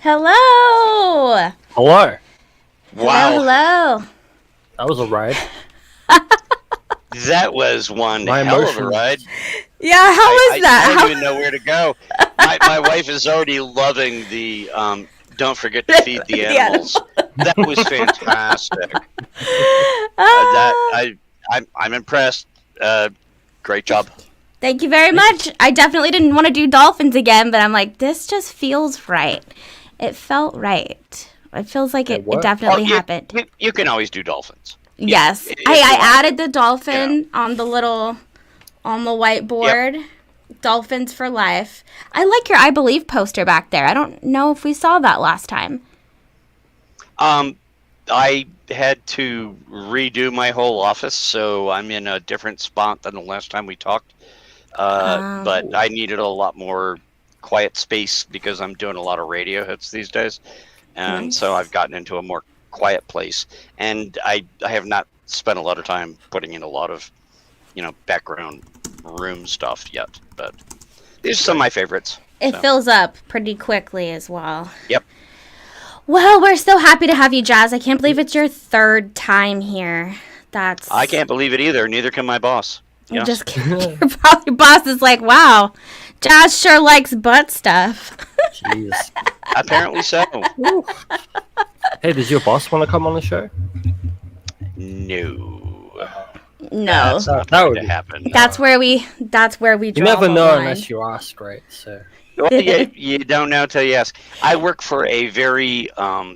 Hello. Hello. Wow. Hello. That was a ride. That was one My hell of a emotions. ride. Yeah, how was that? I don't even know where to go. My wife is already loving the don't forget to feed the The animals. That was fantastic. I'm impressed. Great job. Thank you very much. I definitely didn't want to do dolphins again, but I'm like, this just feels right. It felt right. It feels like it definitely happened. You can always do dolphins. Yes. If I you want. added the dolphin on the whiteboard. Yep. Dolphins for life. I like your I Believe poster back there. I don't know if we saw that last time. I had to redo my whole office, so I'm in a different spot than the last time we talked. But I needed a lot more quiet space because I'm doing a lot of radio hits these days. And so I've gotten into a more quiet place. And I have not spent a lot of time putting in a lot of, background room stuff yet. But these are some of my favorites. It fills up pretty quickly as well. Yep. Well, we're so happy to have you, Jazz. I can't believe it's your third time here. I can't believe it either. Neither can my boss. I'm just kidding. Your boss is like, wow, Jazz sure likes butt stuff. Jeez. Apparently so. Hey, does your boss want to come on the show? No. No. That's not That going would to be- happen. That's where we draw You never the know line. unless you ask, right? So. Well, you don't know till you ask. I work for a very I'll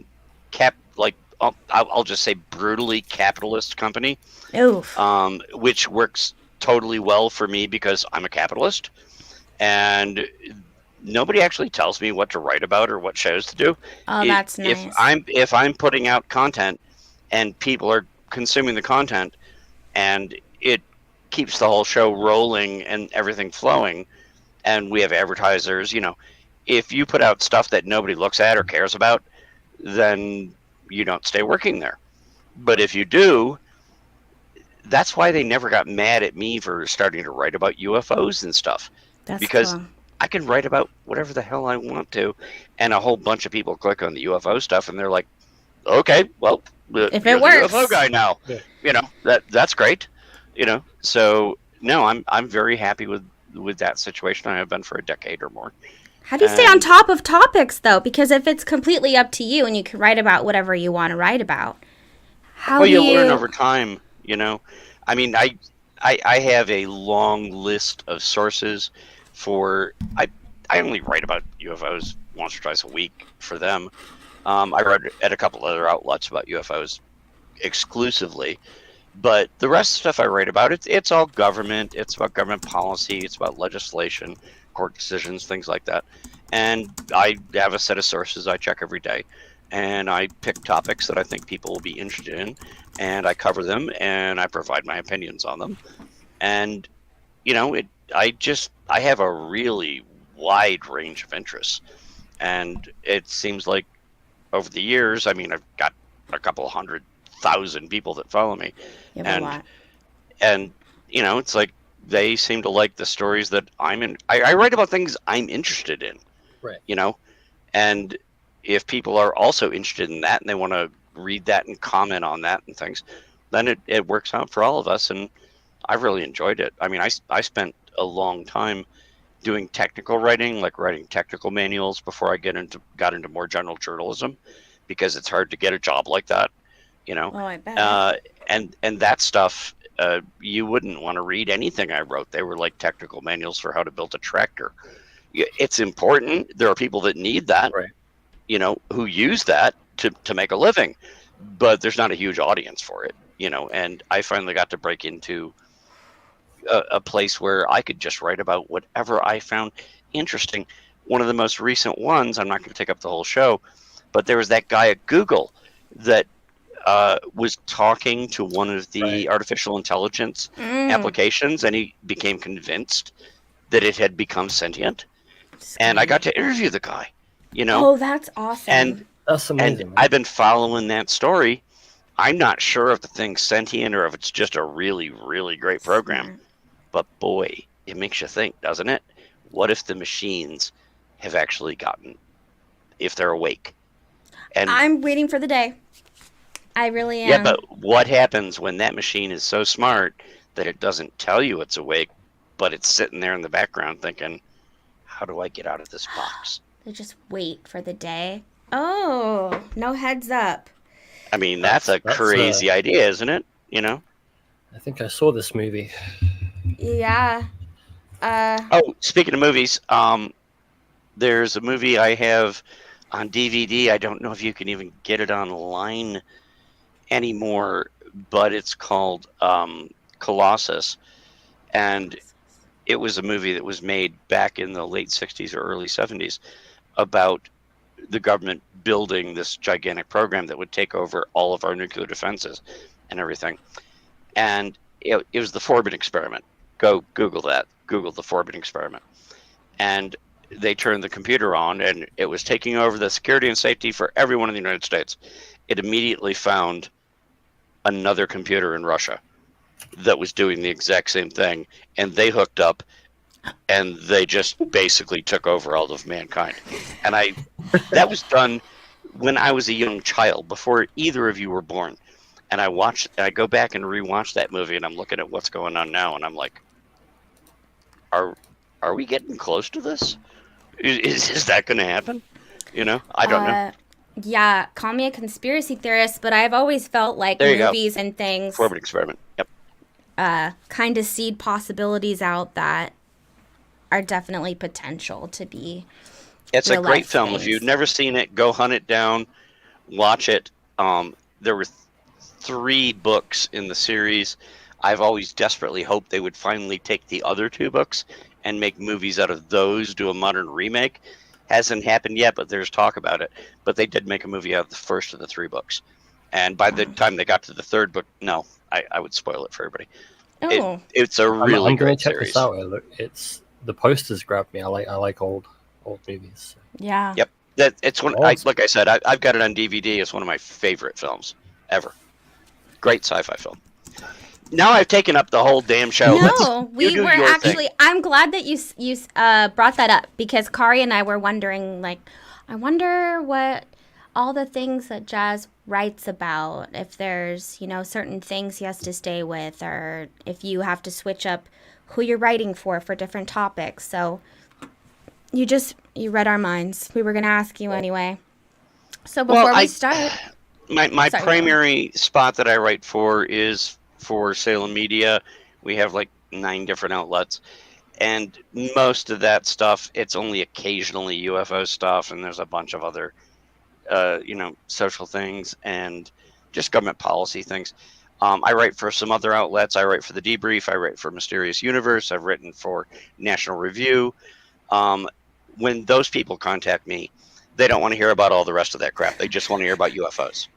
just say brutally capitalist company, Oof. which works totally well for me because I'm a capitalist, and nobody actually tells me what to write about or what shows to do. Oh, that's nice. If I'm putting out content and people are consuming the content, and it keeps the whole show rolling and everything flowing. And we have advertisers. If you put out stuff that nobody looks at or cares about, then you don't stay working there. But if you do, that's why they never got mad at me for starting to write about UFOs and stuff. That's because cool. I can write about whatever the hell I want to, and a whole bunch of people click on the UFO stuff, and they're like, "Okay, well, if you're it works, the UFO guy now." Yeah. That's great. So no, I'm very happy with that situation. I have been for a decade or more. How do you stay on top of topics, though? Because if it's completely up to you and you can write about whatever you want to write about, how do you learn over time, I mean, I have a long list of sources for, I only write about UFOs once or twice a week for them. I wrote at a couple other outlets about UFOs exclusively, but the rest of the stuff I write about, it's all government. It's about government policy. It's about legislation, court decisions, things like that. And I have a set of sources I check every day, and I pick topics that I think people will be interested in, and I cover them, and I provide my opinions on them. And I have a really wide range of interests, and it seems like over the years, I mean, I've got a couple 100,000 people that follow me, and it's like they seem to like the stories that I'm in. I write about things I'm interested in, right? And if people are also interested in that and they want to read that and comment on that and things, then it works out for all of us. And I've really enjoyed it. I mean, I spent a long time doing technical writing, like writing technical manuals before I got into more general journalism, because it's hard to get a job like that, Oh, I bet. And that stuff, you wouldn't want to read anything I wrote. They were like technical manuals for how to build a tractor. It's important. There are people that need that, right? Who use that to make a living, but there's not a huge audience for it, and I finally got to break into a place where I could just write about whatever I found interesting. One of the most recent ones, I'm not going to take up the whole show, but there was that guy at Google that was talking to one of the artificial intelligence applications, and he became convinced that it had become sentient. And I got to interview the guy, Oh, that's awesome. And that's amazing. And I've been following that story. I'm not sure if the thing's sentient or if it's just a really, really great program. But boy, it makes you think, doesn't it? What if the machines have actually if they're awake? And I'm waiting for the day. I really am. Yeah, but what happens when that machine is so smart that it doesn't tell you it's awake, but it's sitting there in the background thinking, how do I get out of this box? They just wait for the day. Oh, no heads up. I mean, that's a crazy idea, isn't it? I think I saw this movie. Yeah. Oh, speaking of movies, there's a movie I have on DVD. I don't know if you can even get it online anymore, but it's called Colossus, and it was a movie that was made back in the late 60s or early 70s about the government building this gigantic program that would take over all of our nuclear defenses and everything. And it was the Forbin experiment. Go Google that. Google the Forbin experiment. And they turned the computer on, and it was taking over the security and safety for everyone in the United States. It immediately found another computer in Russia that was doing the exact same thing, and they hooked up, and they just basically took over all of mankind. And that was done when I was a young child, before either of you were born. And I go back and rewatch that movie, and I'm looking at what's going on now, and I'm like, are we getting close to this? Is that going to happen? I don't know. Yeah, call me a conspiracy theorist, but I've always felt like movies and things Forbin experiment. Yep. Kind of seed possibilities out that are definitely potential to be. It's a great film. Things. If you've never seen it, go hunt it down, watch it. There were 3 books in the series. I've always desperately hoped they would finally take the other 2 books and make movies out of those, do a modern remake. Hasn't happened yet, but there's talk about it. But they did make a movie out of the first of the 3 books. And by the time they got to the 3rd book, no, I would spoil it for everybody. Oh, It's a really I'm gonna great check series. this out. It's the posters grabbed me. I like old movies. yeah. Yep. It's one. Like I said, I've got it on DVD. It's one of my favorite films ever. Great sci-fi film. Now I've taken up the whole damn show. No, you do we were your actually. thing. I'm glad that you brought that up because Kari and I were wondering, like, I wonder what all the things that Jazz writes about, if there's, certain things he has to stay with, or if you have to switch up who you're writing for different topics. So you read our minds. We were going to ask you anyway. So before we start, my primary spot that I write for is for Salem Media. We have like 9 different outlets, and most of that stuff, it's only occasionally UFO stuff, and there's a bunch of other social things and just government policy things. I write for some other outlets. I write for The Debrief. I write for Mysterious Universe. I've written for National Review. When those people contact me, they don't want to hear about all the rest of that crap. They just want to hear about UFOs.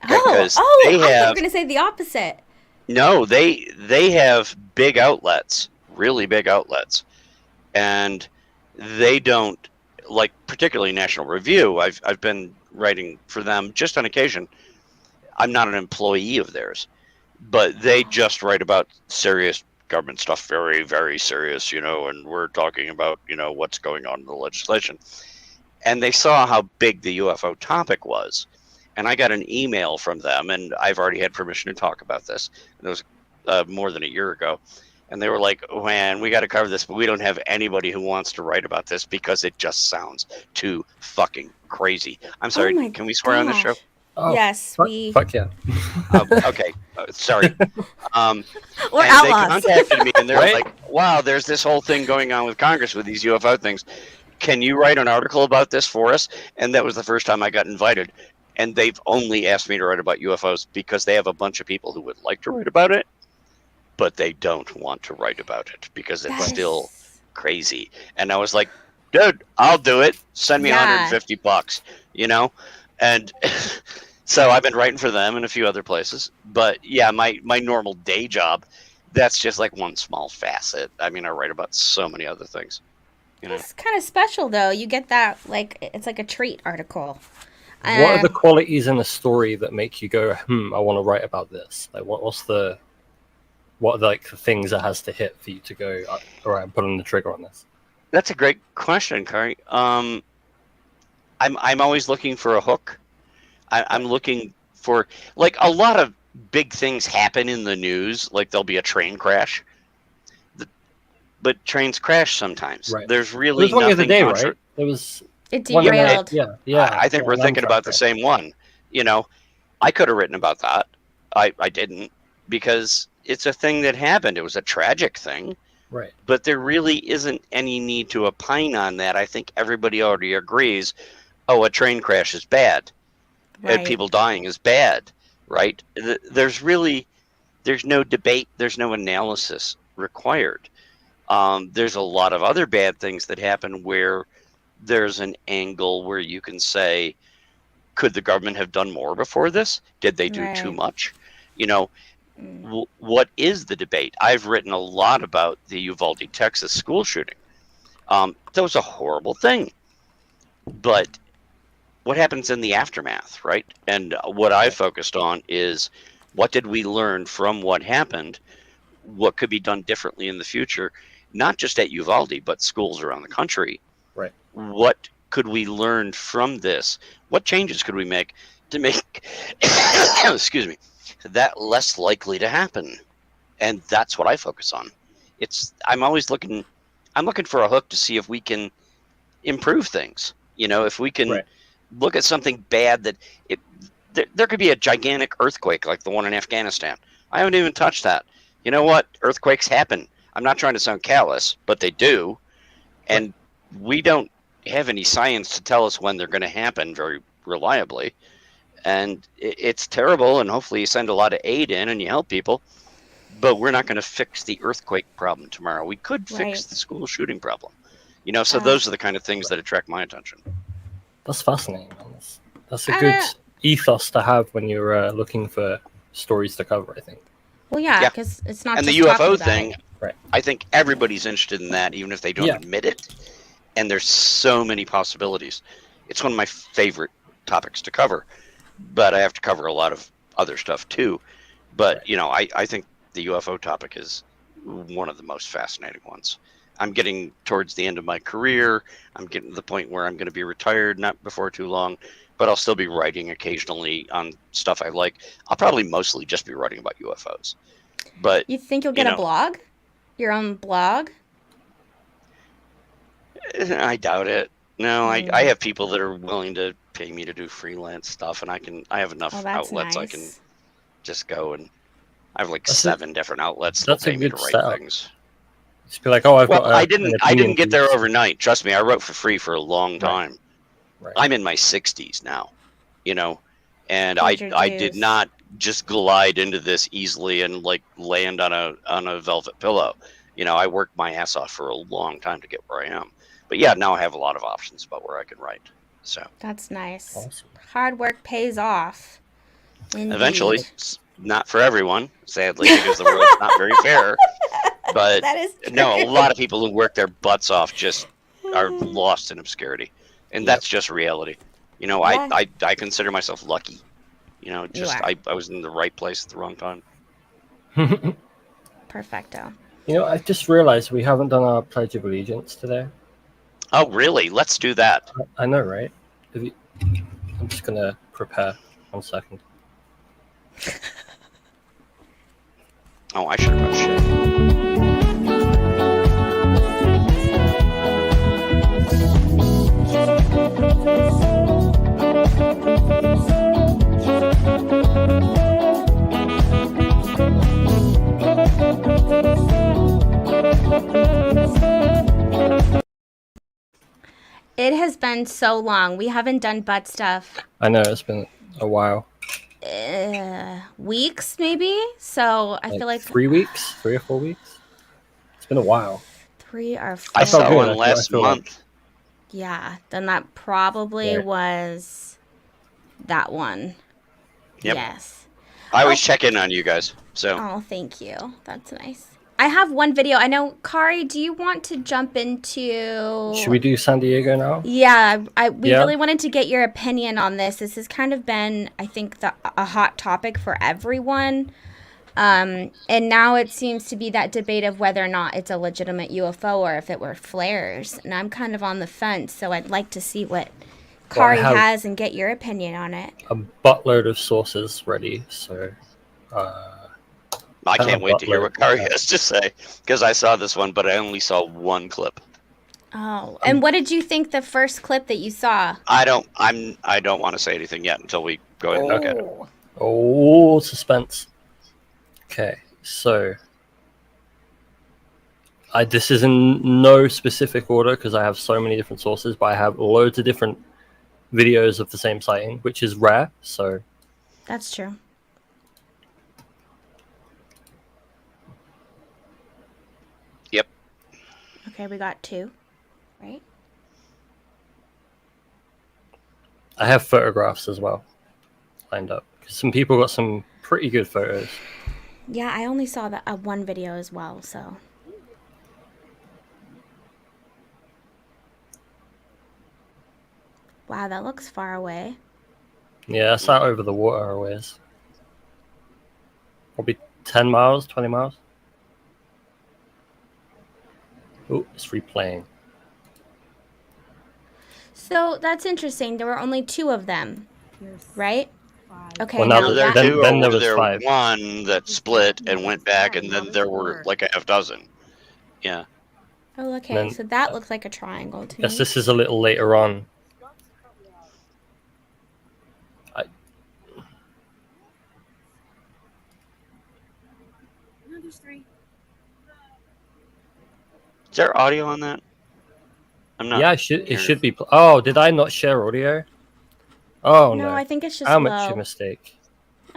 I thought you were going to say the opposite. No, they have big outlets, really big outlets, and they don't, like, particularly National Review. I've been writing for them just on occasion. I'm not an employee of theirs, but they just write about serious government stuff, very, very serious, and we're talking about, what's going on in the legislation. And they saw how big the UFO topic was. And I got an email from them, and I've already had permission to talk about this. And it was more than a year ago. And they were like, man, we got to cover this, but we don't have anybody who wants to write about this because it just sounds too fucking crazy. I'm sorry, can we swear on this show? Oh, yes, fuck yeah. Okay, sorry. We're and outlaws. They contacted me, and they're like, wow, there's this whole thing going on with Congress with these UFO things. Can you write an article about this for us? And that was the first time I got invited. And they've only asked me to write about UFOs because they have a bunch of people who would like to write about it, but they don't want to write about it because it's still crazy. And I was like, dude, I'll do it. Send me $150, And so I've been writing for them and a few other places. But yeah, my normal day job, that's just like one small facet. I mean, I write about so many other things. It's kind of special, though. You get that, it's like a treat article. What are the qualities in a story that make you go, I want to write about this? Like, what are the things that has to hit for you to go, all right, I'm pulling the trigger on this? That's a great question, Kari. I'm always looking for a hook. I'm looking for, like, a lot of big things happen in the news, like there'll be a train crash. But trains crash sometimes. Right. There's really nothing. The other day, right? There was. It derailed. Yeah. I think we're thinking about the same one. I could have written about that. I didn't, because it's a thing that happened. It was a tragic thing. Right. But there really isn't any need to opine on that. I think everybody already agrees, a train crash is bad. Right. And people dying is bad, right? There's no debate. There's no analysis required. There's a lot of other bad things that happen where there's an angle where you can say, could the government have done more before this? Did they do too much? What is the debate? I've written a lot about the Uvalde, Texas school shooting. That was a horrible thing. But what happens in the aftermath, right? And what I focused on is, what did we learn from what happened? What could be done differently in the future? Not just at Uvalde, but schools around the country. Right. What could we learn from this? What changes could we make to make excuse me, that less likely to happen? And that's what I focus on. I'm looking for a hook to see if we can improve things. If we can look at something bad there could be a gigantic earthquake like the one in Afghanistan. I haven't even touched that. You know what? Earthquakes happen. I'm not trying to sound callous, but they do. And we don't have any science to tell us when they're going to happen very reliably. And it's terrible, and hopefully you send a lot of aid in and you help people. But we're not going to fix the earthquake problem tomorrow. We could fix the school shooting problem. So those are the kind of things that attract my attention. That's fascinating. That's a good ethos to have when you're looking for stories to cover, I think. Well, yeah, Yeah. because it's not And the just talking UFO about thing, it. Right. I think everybody's interested in that, even if they don't Yeah. admit it. And there's so many possibilities. It's one of my favorite topics to cover, but I have to cover a lot of other stuff too. But, I think the UFO topic is one of the most fascinating ones. I'm getting towards the end of my career. I'm getting to the point where I'm going to be retired, not before too long, but I'll still be writing occasionally on stuff I like. I'll probably mostly just be writing about UFOs. But You think you'll get a blog? Your own blog? I doubt it. No, I have people that are willing to pay me to do freelance stuff, and I have enough outlets. I can just go, and I have like 7 different outlets that pay me to write things. Just be like, oh, I've got. I didn't get there overnight. Trust me, I wrote for free for a long time. Right. I'm in my 60s now, and I did not just glide into this easily and like land on a velvet pillow. I worked my ass off for a long time to get where I am. But yeah, now I have a lot of options about where I can write. So that's nice. Awesome. Hard work pays off. Indeed. Eventually, not for everyone, sadly, because the world's not very fair. But that is true. No, a lot of people who work their butts off just are lost in obscurity, and that's just reality. I consider myself lucky. I was in the right place at the wrong time. Perfecto. I just realized we haven't done our Pledge of Allegiance today. Oh, really? Let's do that. I know, right? I'm just going to prepare 1 second. Oh, I should have brought shit. It has been so long. We haven't done butt stuff. I know, it's been a while. Weeks, maybe? So I feel like 3 weeks? 3 or 4 weeks? It's been a while. 3 or 4. I saw one last month. Yeah, then that probably was that one. Yep. Yes. I always check in on you guys. So. Oh, thank you. That's nice. I have one video. I know, Kari, do you want to jump into... Should we do San Diego now? Yeah, we really wanted to get your opinion on this. This has kind of been, I think, a hot topic for everyone. And now it seems to be that debate of whether or not it's a legitimate UFO or if it were flares. And I'm kind of on the fence, so I'd like to see what Kari has and get your opinion on it. A buttload of sources ready, so... I can't wait to hear what Kari has to say, because I saw this one, but I only saw one clip. Oh, and what did you think the first clip that you saw? I don't want to say anything yet until we go ahead and look at it. Oh, suspense. Okay, so this is in no specific order because I have so many different sources, but I have loads of different videos of the same sighting, which is rare. So that's true. Yep. Okay, we got 2, right? I have photographs as well lined up because some people got some pretty good photos. Yeah, I only saw that one video as well, so. Wow, that looks far away. Yeah, it's out over the water a ways. Probably 10 miles, 20 miles. Oh, it's replaying. So that's interesting. There were only 2 of them, right? Okay. Well, now there then there was there 5. one that split and went back, and then there were like a half dozen. Yeah. Oh, okay. So that looks like a triangle to me. Yes, this is a little later on. There's 3. Is there audio on that? I'm not. Yeah, it should be. Oh, did I not share audio? Oh no! No, I think it's just amateur mistake.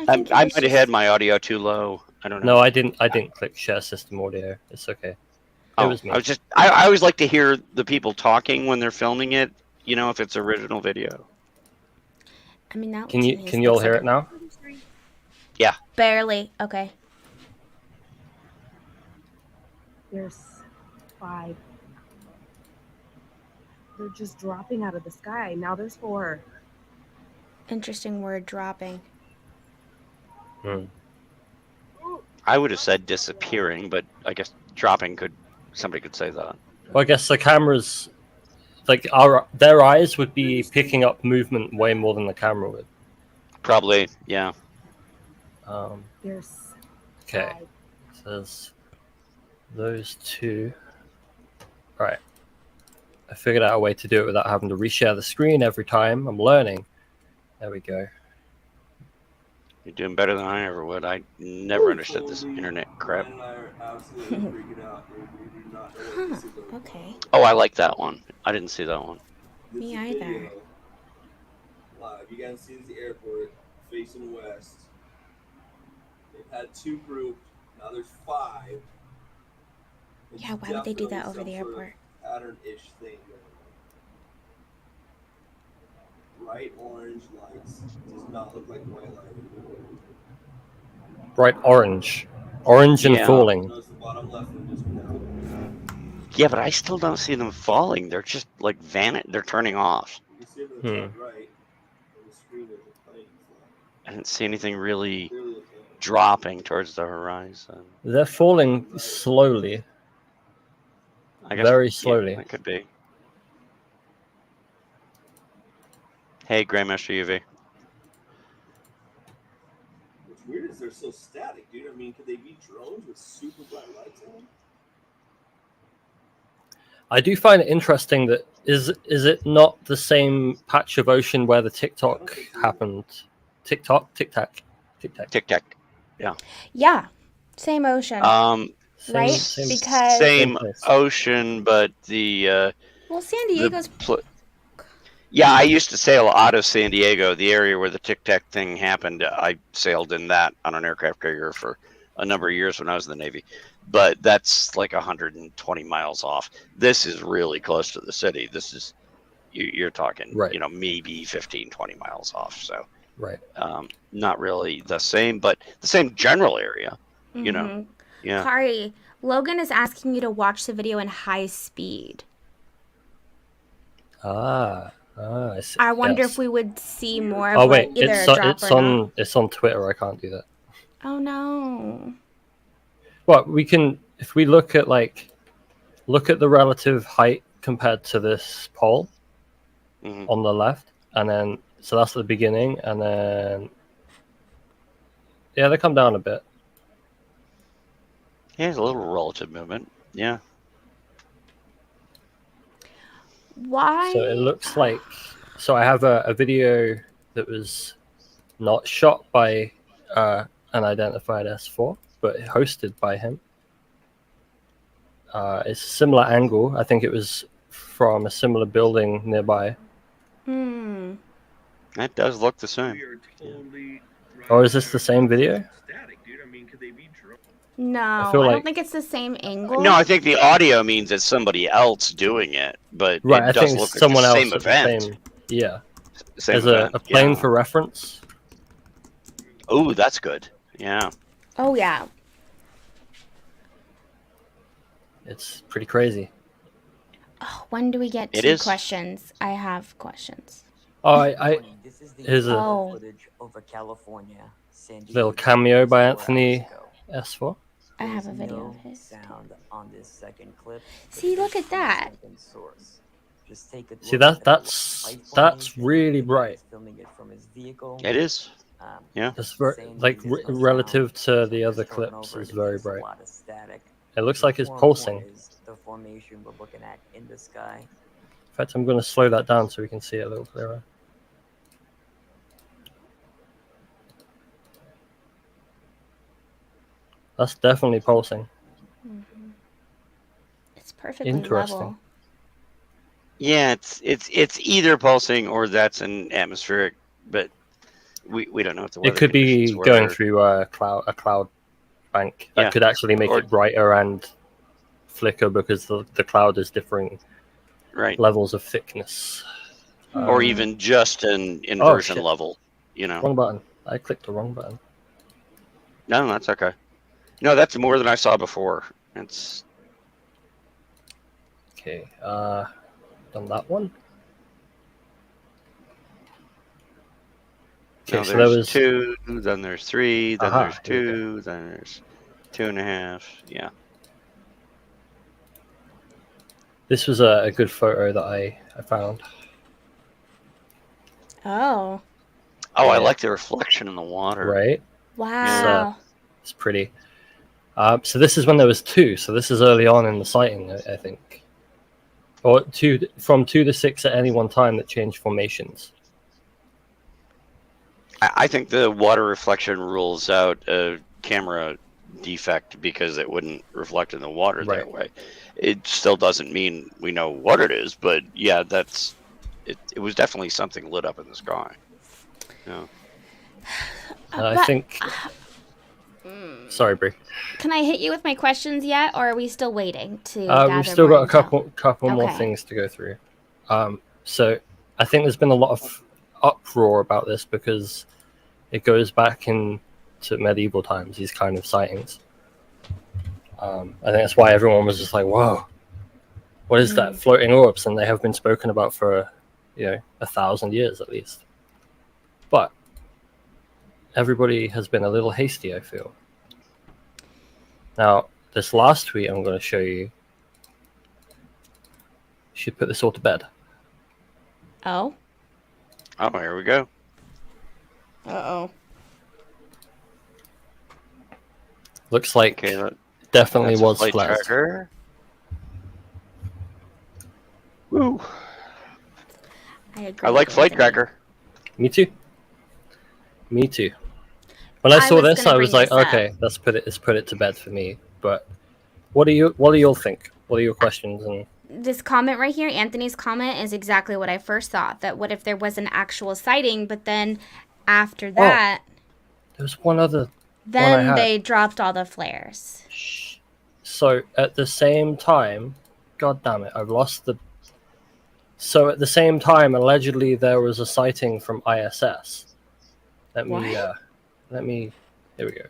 I might have had my audio too low. I don't know. No, I didn't click share system audio. It's okay. It was me. I always like to hear the people talking when they're filming it. If it's original video. I mean, that can you all hear it now? Yeah. Barely. Okay. There's 5. They're just dropping out of the sky. Now there's 4. Interesting word, dropping. Hmm. I would have said disappearing, but I guess dropping somebody could say that. Well, I guess the cameras, like their eyes would be picking up movement way more than the camera would. Probably, yeah. There's Okay. 5. So there's those 2. Right. I figured out a way to do it without having to reshare the screen every time. I'm learning. There we go. You're doing better than I ever would. I never understood this internet crap. Huh. Okay. Oh, I like that one. I didn't see that one. Me either. Live. You guys see the airport facing west. They've had 2 groups. Now there's 5. It's Yeah, why would they do that definitely over the some sort of airport? Pattern-ish thing going on. Bright orange lights. Does not look like white lighting. Bright orange. Orange and Yeah. falling. Notice the bottom left one just went out. Yeah, but I still don't see them falling. They're just like they're turning off. You can see them to the top right. On the screen there's a plane flying. I didn't see anything really Clearly a plane. dropping towards the horizon. They're falling slowly. I guess Very yeah, slowly. that could be. Hey, Grandmaster UV. What's weird is they're so static, dude. I mean, could they be drones with super bright lights on them? I do find it interesting that is it not the same patch of ocean where the TikTok happened? Tic Tac. Tic Tac. Yeah. Same ocean. Right? Same Because Same place. ocean, but the well, San Diego's yeah, I used to sail out of San Diego, the area where the Tic Tac thing happened. I sailed in that on an aircraft carrier for a number of years when I was in the Navy, but that's like 120 miles off. This is really close to the city. This is you're talking, Right. maybe 15, 20 miles off. So Right. not really the same, but the same general area. You know, yeah. Kari, Logan is asking you to watch the video in high speed. I see. I wonder Yes. if we would see more Oh of wait, like either it's a drop or not. it's on Twitter. I can't do that. Oh no. Well, we can if we look at the relative height compared to this pole Mhm. on the left, and then so that's the beginning, and then yeah, they come down a bit. Yeah, a little relative movement. Yeah. Why? So it looks like so I have a video that was not shot by an identified S4, but hosted by him. It's a similar angle. I think it was from a similar building nearby. Hmm. That does look the same. Or is this the same video? No, I, feel don't like- think it's the same angle. No, I think the audio means it's somebody else doing it, but Right, it I does think look it's someone like the else same at event. the same. Yeah, Same there's event. a plane yeah. for reference. Oh, that's good. Yeah. Oh yeah. It's pretty crazy. Oh, when do we get It to is. questions? I have questions. Oh, I This is the here's a Oh. footage over California, San little Diego, cameo by 4 Anthony hours ago. S4. I have a There's video no of his. sound on this second clip. See, look at that. Source. Just take a See, look at that's the light that's formation. really The guy bright. is filming it from his vehicle. It is. Yeah. It's very, saying like there's no relative sound, to so the just other talking clips over is it, very there's a bright. lot of static. It looks like it's More pulsing. important is the formation we're looking at in the sky. In fact, I'm going to slow that down so we can see it a little clearer. That's definitely pulsing. It's perfectly Interesting. level. Yeah, it's either pulsing or that's an atmospheric, but we don't know what the weather It could be conditions going were. through a cloud bank that Yeah. could actually make Or- it brighter and flicker because the cloud is differing right, levels of thickness. or even just an inversion shit. level. You know. Wrong button. I clicked the wrong button. No, that's okay. No, that's more than I saw before. It's Okay, done that one. Okay, No, so there there's was 2, then there's 3, then Aha, there's here we 2, then there's 2.5. Yeah. this was a good photo that I found. Oh, Oh, I Yeah. like the reflection in the water. Right, wow. it's pretty. So this is when there was 2. So this is early on in the sighting, I think, or from 2 to 6 at any one time that changed formations. I think the water reflection rules out a camera defect because it wouldn't reflect in the water that Right. way. It still doesn't mean we know what it is, but yeah, that's it. It was definitely something lit up in the sky. Yeah. I But- think. Sorry, Brie. Can I hit you with my questions yet, or are we still waiting to gather We've still more got a intel? couple more Okay. things to go through. So I think there's been a lot of uproar about this because it goes back into medieval times. These kind of sightings. I think that's why everyone was just like, "Whoa, what is that? Floating orbs?" And they have been spoken about for 1,000 years at least. But everybody has been a little hasty, I feel. Now, this last tweet I'm going to show you should put this all to bed. Oh. Oh, here we go. Uh-oh. Looks like Okay, that, definitely that's a was flight flares. tracker. Woo! I agree. I like with flight Anthony. tracker. Me too. Me too. When I I saw was this, gonna I was bring like, this up. okay, let's put it to bed for me. But what do you all think? What are your questions? And This comment right here, Anthony's comment, is exactly what I first thought. That what if there was an actual sighting, but then after that, there's one other. then had. they dropped all the flares. So at the same time, God damn it, I've lost the. So at the same time, allegedly there was a sighting from ISS. Let me. Here we go.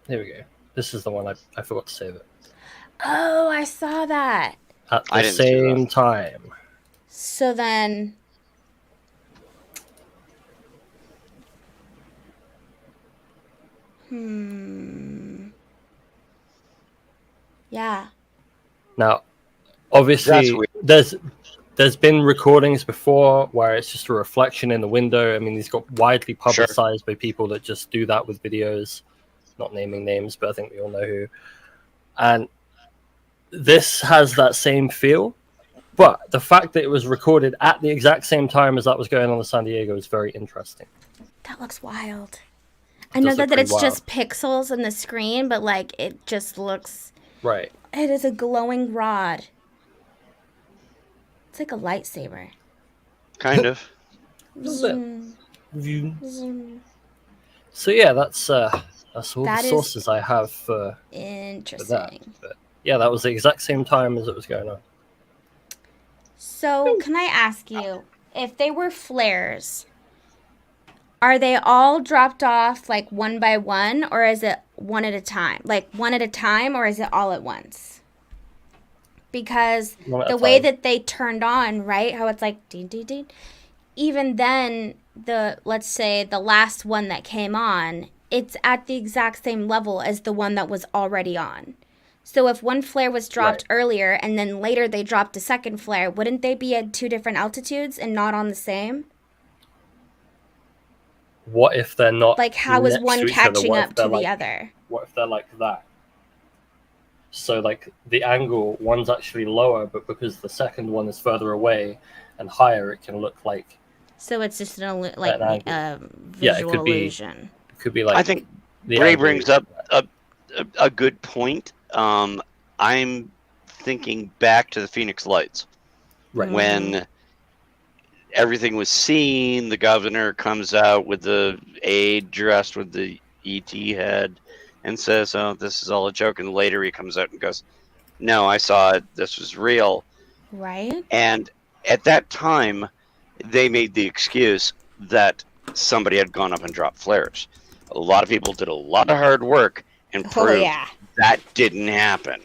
Here we go. This is the one I forgot to save it. Oh, I saw that. At I the didn't see same that. time. So then, yeah. Now, That's obviously, weird. there's been recordings before where it's just a reflection in the window. I mean, these got widely publicized by people that just do that with videos. Not naming names, but I think we all know who. And this has that same feel, but the fact that it was recorded at the exact same time as that was going on in San Diego is very interesting. That looks wild. I know does look that it's pretty just pixels on the screen, but like it just looks. Right. It is a glowing rod. It's like a lightsaber. Kind of. Zoom, View. zoom. So yeah, that's all That the is sources I have for that. Interesting. But yeah, that was the exact same time as it was going on. So, can I ask you, if they were flares, are they all dropped off like one by one, or is it one at a time? Like one at a time, or is it all at once? Because One at the a way time. that they turned on, right? How it's like ding ding ding. Even then, let's say the last one that came on, it's at the exact same level as the one that was already on. So if one flare was dropped earlier and then later they dropped a second flare, wouldn't they be at two different altitudes and not on the same? What if they're not Like how is next one to each other? catching What if up to they're the like- other? What if they're like that? So like the angle, one's actually lower, but because the second one is further away and higher, it can look like So it's just An a angle. visual Yeah, it could be- illusion. it could be like. I think the Bray angle brings is- up a good point. I'm thinking back to the Phoenix Lights. Right. When everything was seen, the governor comes out with the aide dressed with the ET head and says, "Oh, this is all a joke." And later he comes out and goes, "No, I saw it. This was real." Right? And at that time, they made the excuse that somebody had gone up and dropped flares. A lot of people did a lot of hard work and Oh proved yeah. that didn't happen.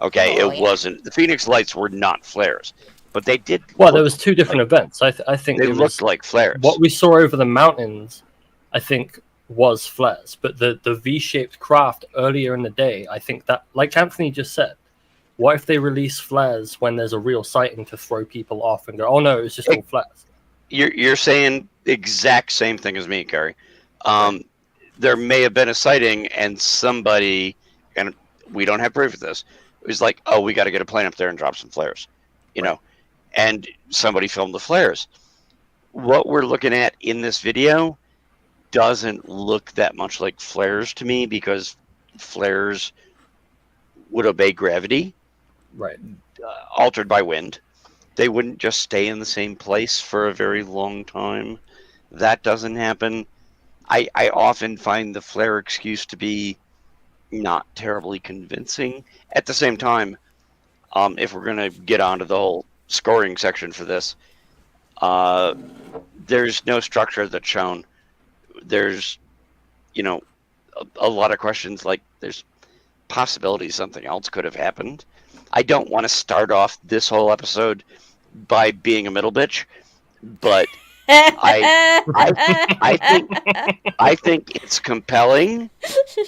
Okay, Oh, it yeah. wasn't. The Phoenix Lights were not flares, but they did. Well, there look was two different events. I think They it looked was like flares. what we saw over the mountains. I think was flares, but the V-shaped craft earlier in the day, I think that, like Anthony just said, what if they release flares when there's a real sighting to throw people off and go, oh no, it was just all flares? You're saying the exact same thing as me, Gary. There may have been a sighting, and somebody, and we don't have proof of this, was like, oh, we got to get a plane up there and drop some flares, you know, and somebody filmed the flares. What we're looking at in this video doesn't look that much like flares to me, because flares would obey gravity, Right. altered by wind. They wouldn't just stay in the same place for a very long time. That doesn't happen. I often find the flare excuse to be not terribly convincing. At the same time, if we're going to get onto the whole scoring section for this, there's no structure that's shown. There's, you know, a lot of questions, like there's possibilities something else could have happened. I don't want to start off this whole episode by being a middle bitch, but I think it's compelling.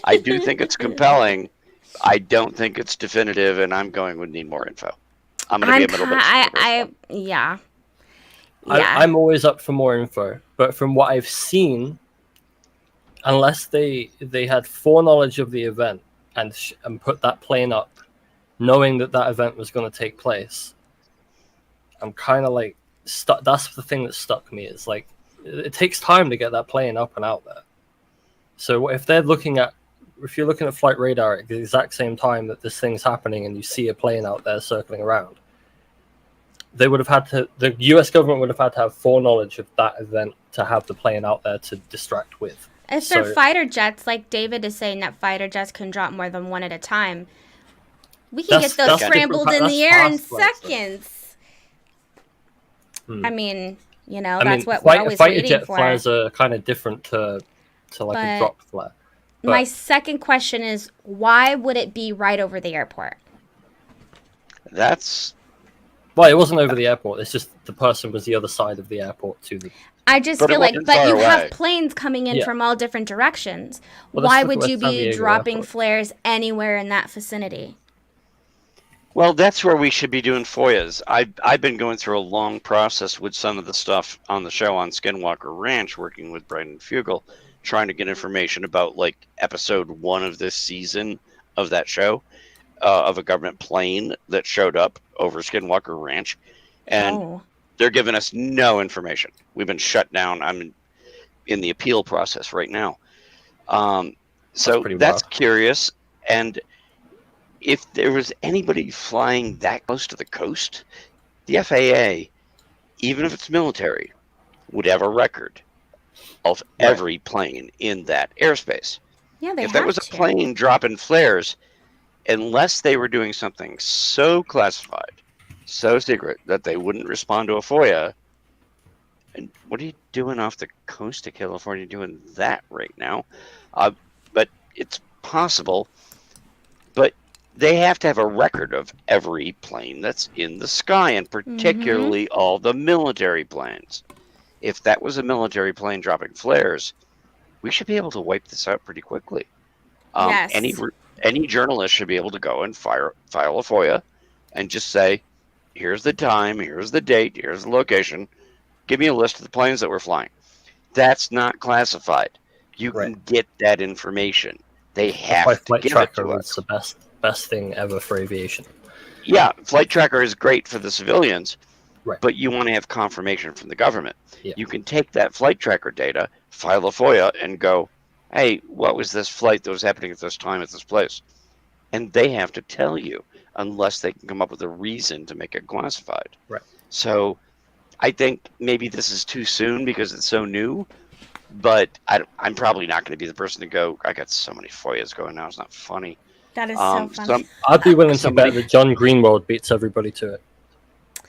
I do think it's compelling. I don't think it's definitive, and I'm going with need more info. I'm going to be a middle bitch. Yeah. I'm always up for more info, but from what I've seen, unless they had foreknowledge of the event and put that plane up, knowing that event was going to take place, I'm kind of like stuck. That's the thing that stuck me. Is like it takes time to get that plane up and out there. So if you're looking at flight radar at the exact same time that this thing's happening, and you see a plane out there circling around, they would have had to. The U.S. government would have had to have foreknowledge of that event to have the plane out there to distract with. If they're fighter jets, like David is saying, that fighter jets can drop more than one at a time, we can get those scrambled in the air in seconds. I mean, you know, that's what we're always fighter waiting jet for. flares are kind of different to like a drop flare. But my second question is, why would it be right over the airport? That's... Well, it wasn't over the airport. It's just the person was the other side of the airport to the... I just feel like, but you have planes coming in from all different directions. Well, why would you be dropping flares anywhere in that vicinity? Well, that's where we should be doing FOIAs. I've been going through a long process with some of the stuff on the show on Skinwalker Ranch, working with Brendan Fugel, trying to get information about like episode 1 of this season of that show, of a government plane that showed up over Skinwalker Ranch, and they're giving us no information. We've been shut down. I'm in the appeal process right now. So that's curious. And if there was anybody flying that close to the coast, the FAA, even if it's military, would have a record of every plane in that airspace. Yeah, if there was a plane dropping flares, unless they were doing something so classified, so secret, that they wouldn't respond to a FOIA. And what are you doing off the coast of California doing that right now? But it's possible. But they have to have a record of every plane that's in the sky, and particularly all the military planes. If that was a military plane dropping flares, we should be able to wipe this out pretty quickly. Yes. Any journalist should be able to go and file a FOIA and just say, here's the time, here's the date, here's the location. Give me a list of the planes that were flying. That's not classified. You can get that information. They have to Flight give Tracker it to was us. the best thing ever for aviation. Yeah, Flight Tracker is great for the civilians, Right. but you want to have confirmation from the government. Yeah. You can take that Flight Tracker data, file a FOIA, and go, hey, what was this flight that was happening at this time at this place? And they have to tell you, unless they can come up with a reason to make it classified. Right. So I think maybe this is too soon because it's so new, but I'm probably not going to be the person to go, I got so many FOIAs going now, it's not funny. That is so funny. I'd be willing to bet that John Greenwald beats everybody to it.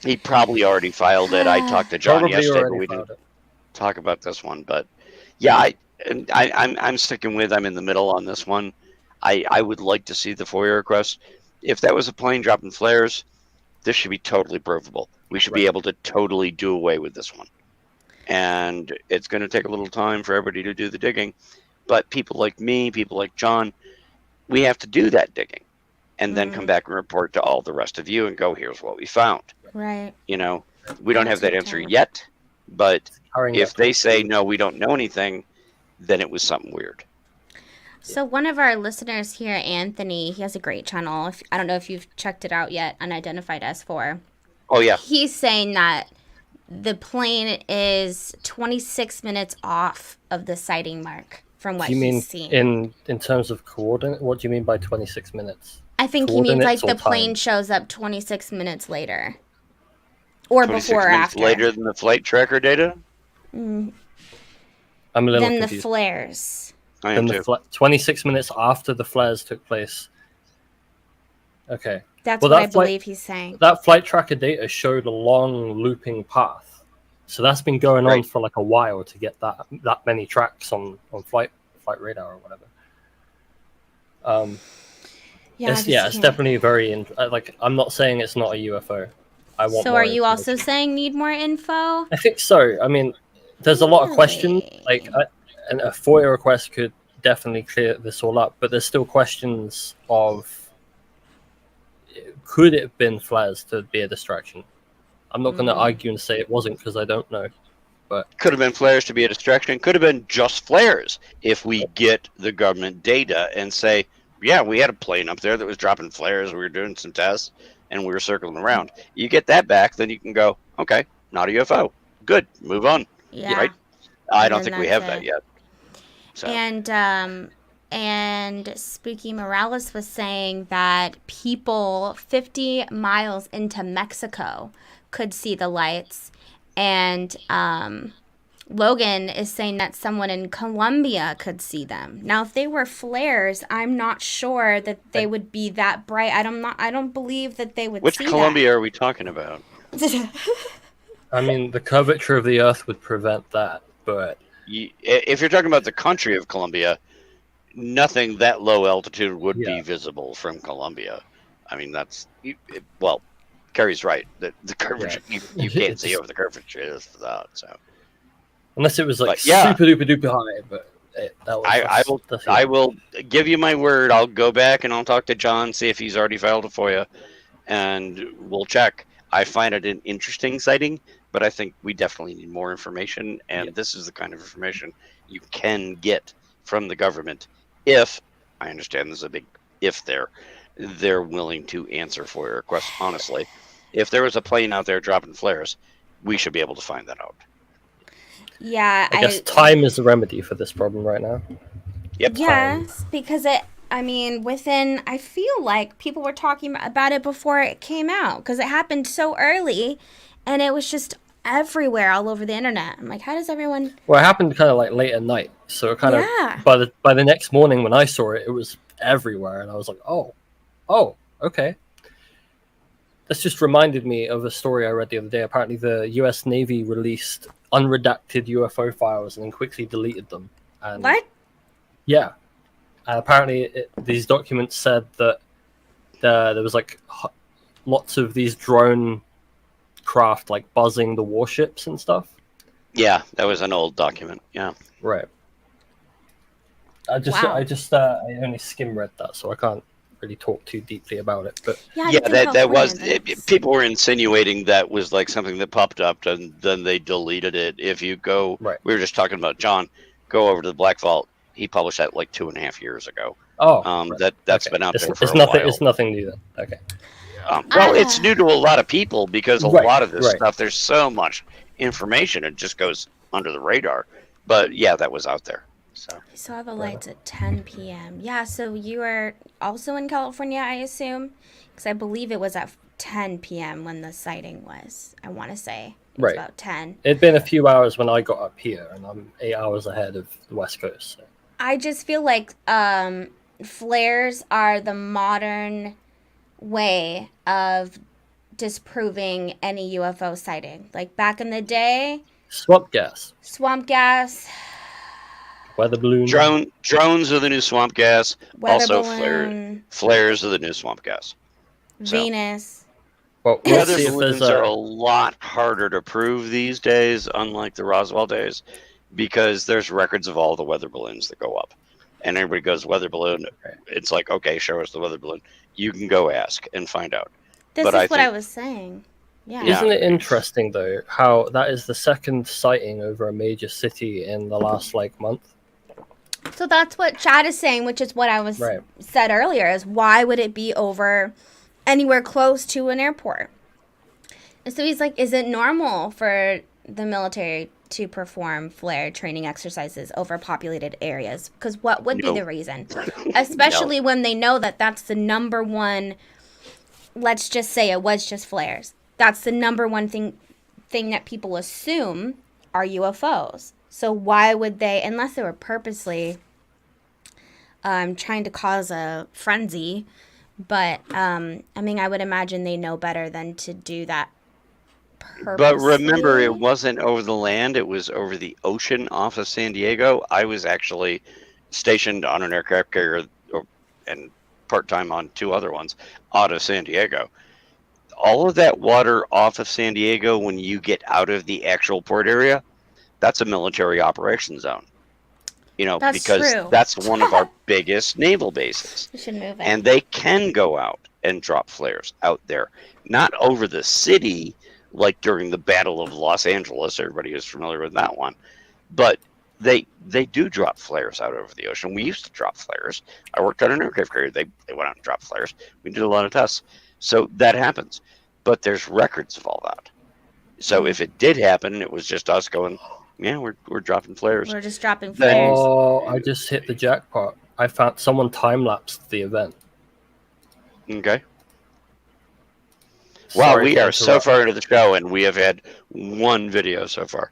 He probably already filed it. I talked to John Probably yesterday, but already we filed didn't talk about this one. But yeah, I'm sticking with. I'm in the middle on this one. I would like to see the FOIA request. if that was a plane dropping flares, this should be totally provable. We should be Right. able to totally do away with this one. And it's going to take a little time for everybody to do the digging. But people like me, people like John, we have to do that digging and then come back and report to all the rest of you and go, here's what we found. Right. You know, we don't have that answer Terrible. yet. But Carrying if that they torch. say, no, we don't know anything, then it was something weird. So one of our listeners here, Anthony, he has a great channel. I don't know if you've checked it out yet, Unidentified S4. Oh, yeah. He's saying that the plane is 26 minutes off of the sighting mark from what Do you mean he's seen. in terms of coordinate? What do you mean by 26 minutes? I think he means like coordinates or the plane time? shows up 26 minutes later. Or 26 before or minutes after. later than the flight tracker data? Mm, I'm a little Then the confused. flares. I am Then too. 26 minutes after the flares took place. Okay. That's Well, what I that flight- believe he's saying. That flight tracker data showed a long looping path. So that's been going on Right. for like a while to get that many tracks on flight radar or whatever. It's can't- definitely very like, I'm not saying it's not a UFO. I want So more are you also information. saying need more info? I think so. I mean, there's a lot of questions. Really? Like, and a FOIA request could definitely clear this all up, but there's still questions of could it have been flares to be a distraction? I'm not going to argue and say it wasn't because I don't know. Could have been flares to be a distraction. Could have been just flares if we get the government data and say, yeah, we had a plane up there that was dropping flares. We were doing some tests and we were circling around. You get that back, then you can go, okay, not a UFO. Good, move on. Yeah. Right? I don't And think then we have that's that it. yet. So And Spooky Morales was saying that people 50 miles into Mexico could see the lights. And Logan is saying that someone in Colombia could see them. Now, if they were flares, I'm not sure that they would be that bright. I don't believe that they would which see Columbia are we talking about? that. I mean, the curvature of the Earth would prevent that, but If you're talking about the country of Colombia, nothing that low altitude would be Yeah. visible from Colombia. I mean, well, Kerry's right. The curvature, you can't see over the curvature of that. So unless it was like But, yeah. super duper duper high, but I will give you my word. I'll go back and I'll talk to John, see if he's already filed it for you, and we'll check. I find it an interesting sighting, but I think we definitely need more information, and Yeah. this is the kind of information you can get from the government if, I understand there's a big if there, they're willing to answer for your request. Honestly, if there was a plane out there dropping flares, we should be able to find that out. Yeah, I guess time is the remedy for this problem right now. Yep. Yes, because I feel like people were talking about it before it came out because it happened so early and it was just everywhere all over the internet. I'm like, how does everyone? Well, it happened kind of like late at night, so it kind Yeah. of by the next morning when I saw it, it was everywhere, and I was like, oh, okay. This just reminded me of a story I read the other day. Apparently, the U.S. Navy released unredacted UFO files and then quickly deleted them. And What? Yeah. And apparently, these documents said that there was like lots of these drone craft like buzzing the warships and stuff. Yeah, that was an old document. Yeah. Right. I only skim read that, so I can't really talk too deeply about it. But Yeah, Yeah, you think that was California, people were insinuating that was like something that popped up and then they deleted it. If you go, Right. we were just talking about John, go over to the Black Vault. He published that like 2.5 years ago. right. That's Okay. been out It's, there for it's a nothing. while. It's nothing new then. Okay. Well, it's new to a lot of people because a Right, lot of this right. stuff, there's so much information, it just goes under the radar. But yeah, that was out there. So I saw the lights at 10 p.m. Yeah, so you are also in California, I assume? Because I believe it was at 10 p.m. when the sighting was. I want to say it was Right. about 10. It'd been a few hours when I got up here, and I'm 8 hours ahead of the West Coast. So. I just feel like flares are the modern way of disproving any UFO sighting. Like back in the day, Swamp gas, swamp gas, weather balloon. drones are the new swamp gas. weather Also balloon. flares are the new swamp gas. Venus. Well, we'll Weather see if there's balloons are a lot harder to prove these days, unlike the Roswell days, because there's records of all the weather balloons that go up. And everybody goes, weather balloon. Right. It's like, okay, show us the weather balloon. You can go ask and find out. This But is I what I think- was saying. Yeah. Yeah. Isn't it interesting though how that is the second sighting over a major city in the last like month? So that's what Chad is saying, which is what I was Right. said earlier, is why would it be over anywhere close to an airport? And so he's like, is it normal for the military to perform flare training exercises over populated areas? Because what would be No. the reason? Especially when they know that that's the number one, let's just say it was just flares. That's the number one thing that people assume are UFOs. So why would they, unless they were purposely trying to cause a frenzy, but I mean, I would imagine they know better than to do that purposely. But remember, it wasn't over the land, it was over the ocean off of San Diego. I was actually stationed on an aircraft carrier and part-time on 2 other ones out of San Diego. All of that water off of San Diego, when you get out of the actual port area, that's a military operations zone. You know, That's because true. that's one of our biggest naval bases. We should move it. And they can go out and drop flares out there. Not over the city, like during the Battle of Los Angeles. Everybody is familiar with that one. But they do drop flares out over the ocean. We used to drop flares. I worked on an aircraft carrier. They went out and dropped flares. We did a lot of tests. So that happens. But there's records of all that. So if it did happen, it was just us going, yeah, we're dropping flares. We're just dropping Then- flares. Oh, I just hit the jackpot. I found someone time-lapsed the event. Okay. Wow, Sorry we to are so interrupt. far into the show and we have had 1 video so far.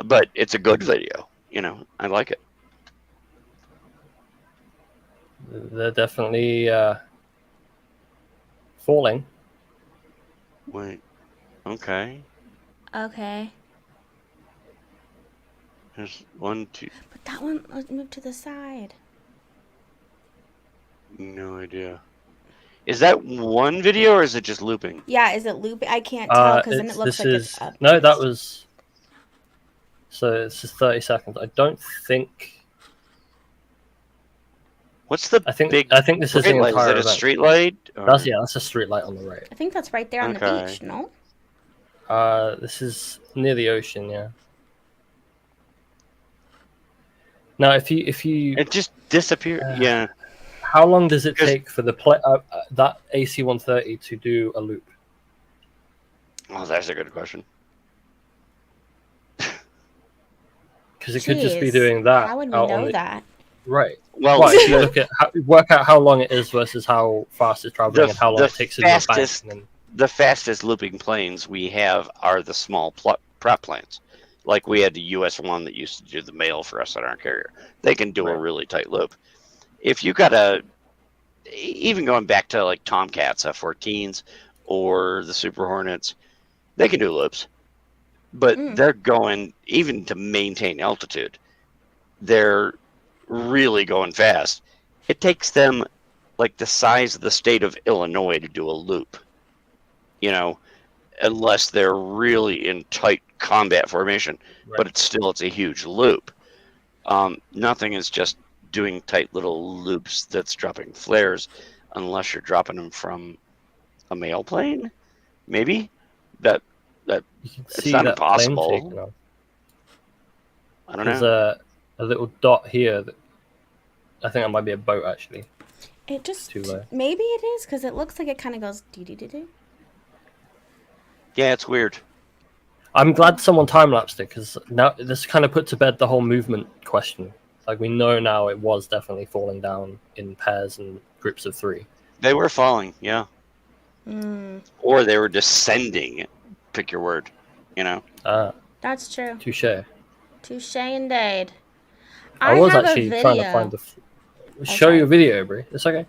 But it's a good video. You know, I like it. They're definitely falling. Wait. Okay. Okay. There's 1, 2. But that one, let's move to the side. No idea. Is that one video or is it just looping? Yeah, is it looping? I can't tell because then it It's- looks this like is it's up. no, that was. So it's just 30 seconds. I don't think. What's the I think big this is the street light? Is entire it a event. street light? Or- That's that's a street light on the right. I think that's right there on the Okay. beach, no? This is near the ocean, yeah. Now, if you It just disappeared. Yeah. how long does it 'Cause- take for the that AC-130 to do a loop? Oh, that's a good question. Because it could just be Jeez, doing that. How would we out on know the, that? Right. Well, Well, if you look at work out how long it is versus how fast it's traveling The- and how long the it takes to do a bank. fastest- And then, the fastest looping planes we have are the small prop planes. Like we had the US-1 that used to do the mail for us on our carrier. They can do a Right. really tight loop. If you got even going back to like Tomcats, F-14s, or the Super Hornets, they can do loops. But they're going, even to maintain altitude, they're really going fast. It takes them like the size of the state of Illinois to do a loop. You know, unless they're really in tight combat formation. Right. But it's a huge loop. Nothing is just doing tight little loops that's dropping flares unless you're dropping them from a mail plane. Maybe that you can It's see not that plane impossible. taking off. I don't There's know. a little dot here. That, I think that might be a boat actually. It just, Too low. maybe it is because it looks like it kind of goes dee-dee-dee-dee. Yeah, it's weird. I'm glad someone time lapsed it because now this kind of put to bed the whole movement question. Like we know now it was definitely falling down in pairs and groups of 3. They were falling, yeah, Mm, or they were descending. Pick your word. You know. that's true. Touche. Touche indeed. I was have a actually trying to video. find the. Show sorry. your video, Brie. It's okay.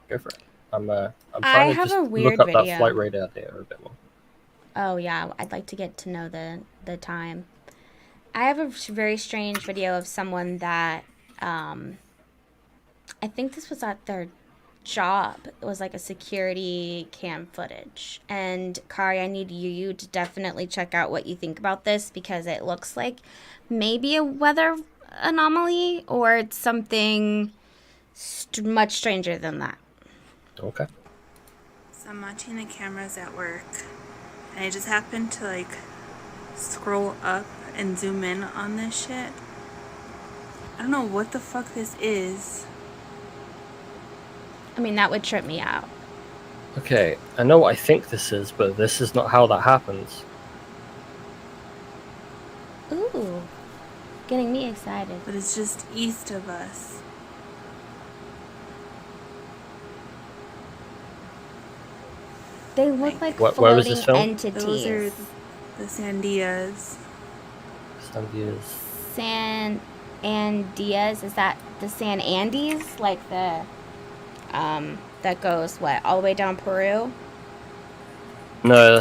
Go for it. I'm trying to have just a weird look up video. that flight radar data a bit more. Oh yeah, I'd like to get to know the time. I have a very strange video of someone that I think this was at their job. It was like a security cam footage. And Kari, I need you to definitely check out what you think about this, because it looks like maybe a weather anomaly or it's something much stranger than that. Okay. So I'm watching the cameras at work, and I just happened to like scroll up and zoom in on this shit. I don't know what the fuck this is. I mean, that would trip me out. Okay, I know what I think this is, but this is not how that happens. Ooh, getting me excited. But it's just east of us. They look like Where was this floating film? Those are entities. the Sandias. Sandias. San Andes, is that the San Andes? Like the, that goes, what, all the way down Peru? No,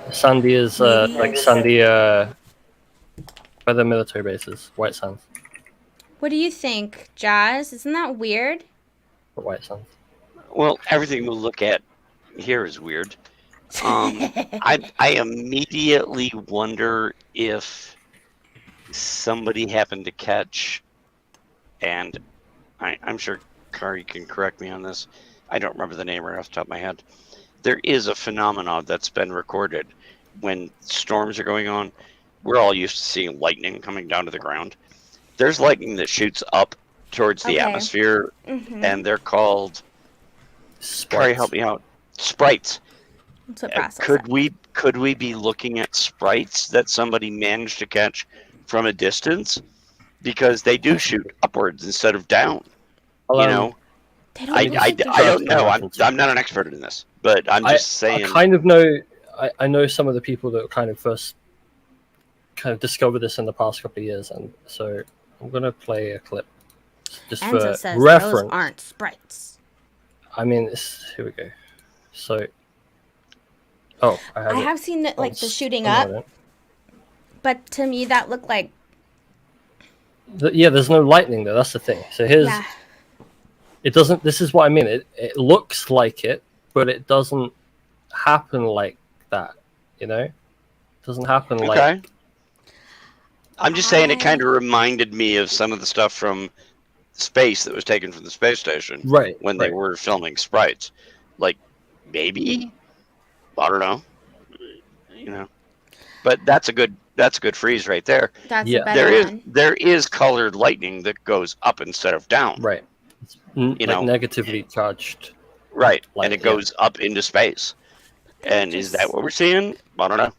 Sandias, Maybe like it's- Sandia, where the military bases, White Sands. What do you think, Jazz? Isn't that weird? Not White Sands. Well, everything we look at here is weird. I immediately wonder if somebody happened to catch, and I'm sure Kari can correct me on this. I don't remember the name right off the top of my head. There is a phenomenon that's been recorded when storms are going on. We're all used to seeing lightning coming down to the ground. There's lightning that shoots up towards the Okay. atmosphere, Mm-hmm. and they're called, Kari, help me out, sprites. That's what Brass said. Could we be looking at sprites that somebody managed to catch from a distance? Because they do shoot upwards instead of down. You know, They don't I look like they're don't shooting. know. I'm not an expert in this, but I'm just saying. I kind of know. I know some of the people that kind of first discovered this in the past couple of years, and so I'm gonna play a clip just Enzo for says reference. those aren't sprites. I mean, here we go. So, oh, I have seen the, like the shooting oh, no, I up, don't. but to me that looked like Yeah, there's no lightning there. That's the thing. So here's. yeah. It doesn't. This is what I mean. It looks like it, but it doesn't happen like that. You know, it doesn't happen like. Okay. I'm just saying it kind of reminded me of some of the stuff from space that was taken from the space station Right. when they were filming sprites. Like, maybe? I don't know. You know. But that's a good freeze right there. That's Yeah. a better one. There is colored lightning that goes up instead of down. Right. It's You know. negatively charged. Right. Light, And it yeah. goes up into space. And is that what we're seeing? I don't know.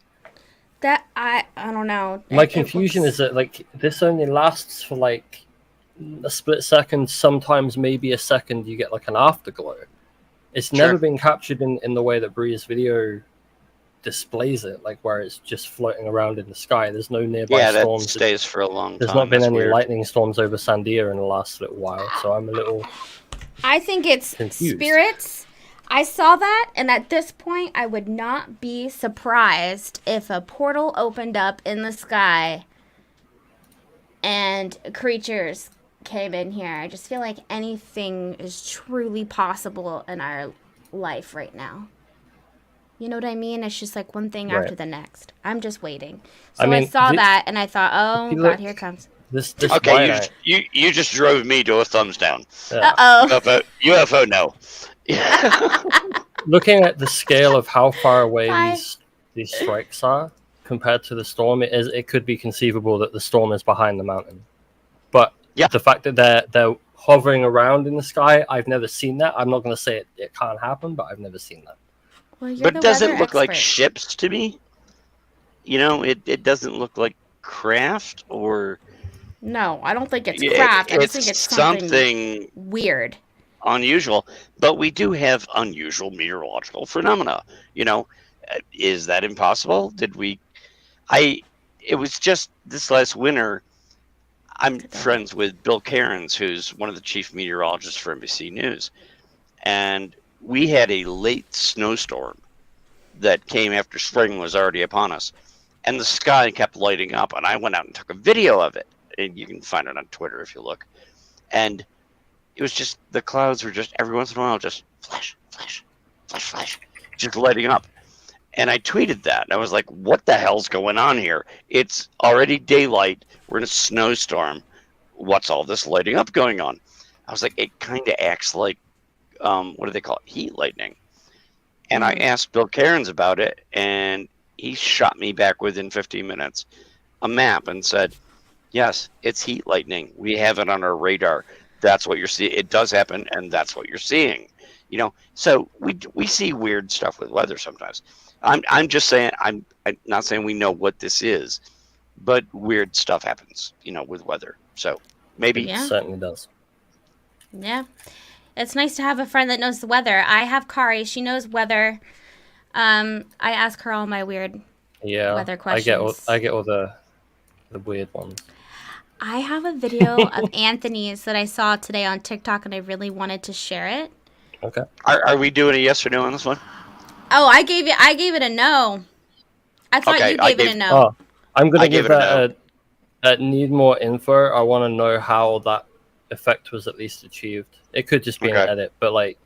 That I don't know. My It confusion looks- is that like this only lasts for like a split second. Sometimes maybe a second. You get like an afterglow. It's Sure. never been captured in the way that Bree's video displays it, like where it's just floating around in the sky. There's no nearby Yeah, that storms. stays for a long time. There's not been That's any weird. lightning storms over Sandia in the last little while, so I'm a little. I think it's Confused. spirits. I saw that, and at this point, I would not be surprised if a portal opened up in the sky and creatures came in here. I just feel like anything is truly possible in our life right now. You know what I mean? It's just like one thing Right. after the next. I'm just waiting. So I I, mean, saw this- that, and I thought, oh, if you God, look- here it comes. This Okay, wide-eye- you just drove me to a thumbs down. yeah. Uh-oh. UFO no. Looking at the scale of how far away Bye. these strikes are compared to the storm, it could be conceivable that the storm is behind the mountain. But Yeah. the fact that they're hovering around in the sky, I've never seen that. I'm not going to say it can't happen, but I've never seen that. Well, you're But the it doesn't weather look like expert. ships to me. You know, it doesn't look like craft or No, I don't think it's Yeah, craft. I just think it's something weird. unusual. But we do have unusual meteorological phenomena. You know, is that impossible? It was just this last winter. I'm friends with Bill Cairns, who's one of the chief meteorologists for NBC News. And we had a late snowstorm that came after spring was already upon us. And the sky kept lighting up. And I went out and took a video of it. And you can find it on Twitter if you look. And it was just the clouds were just every once in a while just flash, flash, flash, flash, just lighting up. And I tweeted that. And I was like, what the hell's going on here? It's already daylight. We're in a snowstorm. What's all this lighting up going on? I was like, it kind of acts like, what do they call it? Heat lightning. And I asked Bill Cairns about it, and he shot me back within 15 minutes a map and said, yes, it's heat lightning. We have it on our radar. That's what you're seeing. It does happen, and that's what you're seeing. You know, so we see weird stuff with weather sometimes. I'm just saying, I'm not saying we know what this is, but weird stuff happens, you know, with weather. So maybe. Yeah. It certainly does. Yeah. It's nice to have a friend that knows the weather. I have Kari. She knows weather. I ask her all my weird weather questions. I get all the weird ones. I have a video of Anthony's that I saw today on TikTok, and I really wanted to share it. Okay. Are we doing a yes or no on this one? Oh, I gave it a no. I thought Okay, you I gave it gave- a no. Oh, I'm gonna I give give it a that a need more info. I want to know how that effect was at least achieved. It could just be an Okay. edit, but like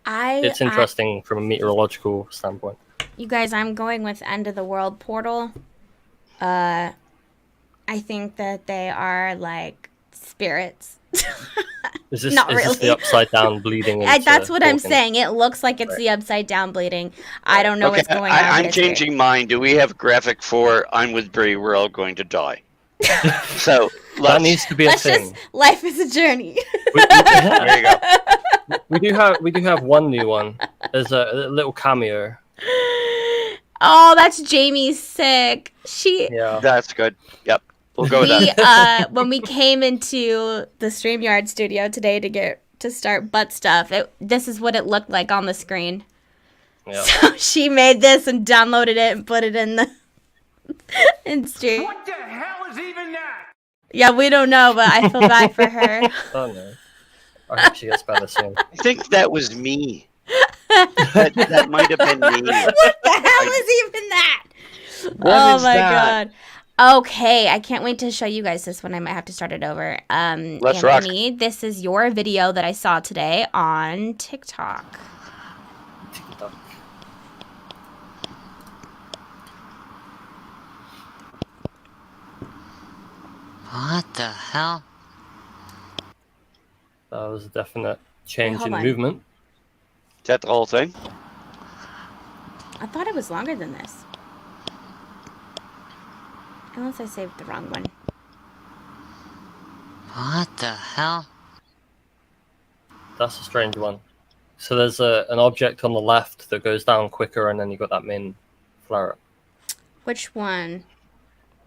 it's interesting from a meteorological standpoint. You guys, I'm going with End of the World Portal. I think that they are like spirits. Is this Not is this really. the upside down bleeding? Into That's what I'm Hawkins? saying. It looks like it's the upside down bleeding. I don't know Okay, what's going on. I'm but it's weird. changing mine. Do we have graphic for I'm with Bree, we're all going to die? So That let's, needs to be a Let's thing. just life is a journey. there you go. We do have one new one. There's a little cameo. Oh, that's Jamie's sick. She Yeah. That's good. Yep. We'll go with that. when we came into the StreamYard studio today to start butt stuff, this is what it looked like on the screen. Yeah. So she made this and downloaded it and put it in the in stream. What the hell is even that? Yeah, we don't know, but I feel bad for her. Oh no. I hope she gets better soon. I think that was me. That might have been me. What the hell is even that? What Oh is my that? god. Okay, I can't wait to show you guys this one. I might have to start it over. Let's rock. Anthony, this is your video that I saw today on TikTok. What the hell? That was a definite change hold in on. movement. Is that the whole thing? I thought it was longer than this. Unless I saved the wrong one. What the hell? That's a strange one. So there's an object on the left that goes down quicker, and then you got that main flare up. Which one?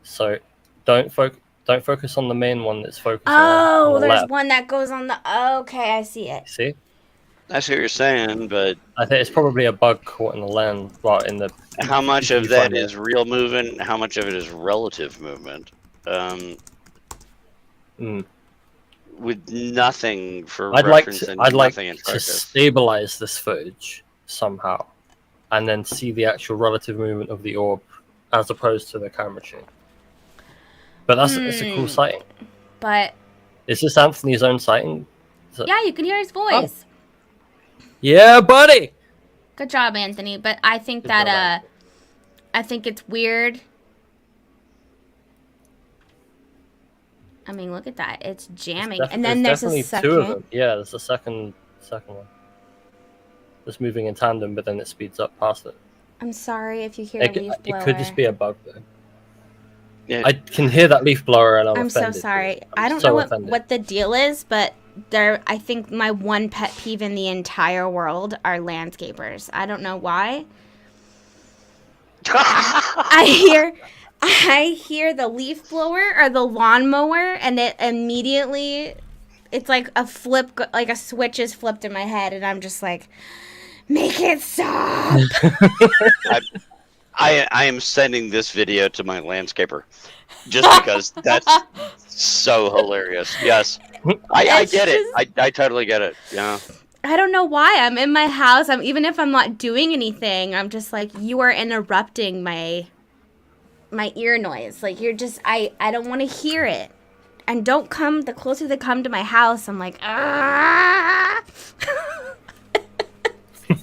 So don't focus on the main one that's focusing Oh, on the there's left. one that goes on the. Okay, I see it. See? I see what you're saying, but I think it's probably a bug caught in the lens, well, in the. how much if of you that find it. is real movement? How much of it is relative movement? Mm. With nothing for I'd like reference to. and I'd like nothing in to focus. stabilize this footage somehow, and then see the actual relative movement of the orb, as opposed to the camera shake. But it's a cool sighting. But Is this Anthony's own sighting? yeah, you can hear his voice. Yeah, buddy. Good job, Anthony. But I think Good that job, Anthony. I think it's weird. I mean, look at that. It's jamming. And then there's a definitely second. two of them. Yeah, there's a second one. It's moving in tandem, but then it speeds up past it. I'm sorry if you hear It, a leaf blower. it could just be a bug though. Yeah. I can hear that leaf blower, and I'm so offended. sorry. I'm I don't so know offended. what the deal is, but I think my one pet peeve in the entire world are landscapers. I don't know why. I hear the leaf blower or the lawnmower, and it immediately, it's like a flip, like a switch is flipped in my head, and I'm just like, make it stop. I am sending this video to my landscaper, just because that's so hilarious. Yes, I It's get it. just- I totally get it. Yeah. I don't know why. I'm in my house. Even if I'm not doing anything, I'm just like, you are interrupting my ear noise. Like, you're just, I don't want to hear it. and don't come. The closer they come to my house, I'm like, ah.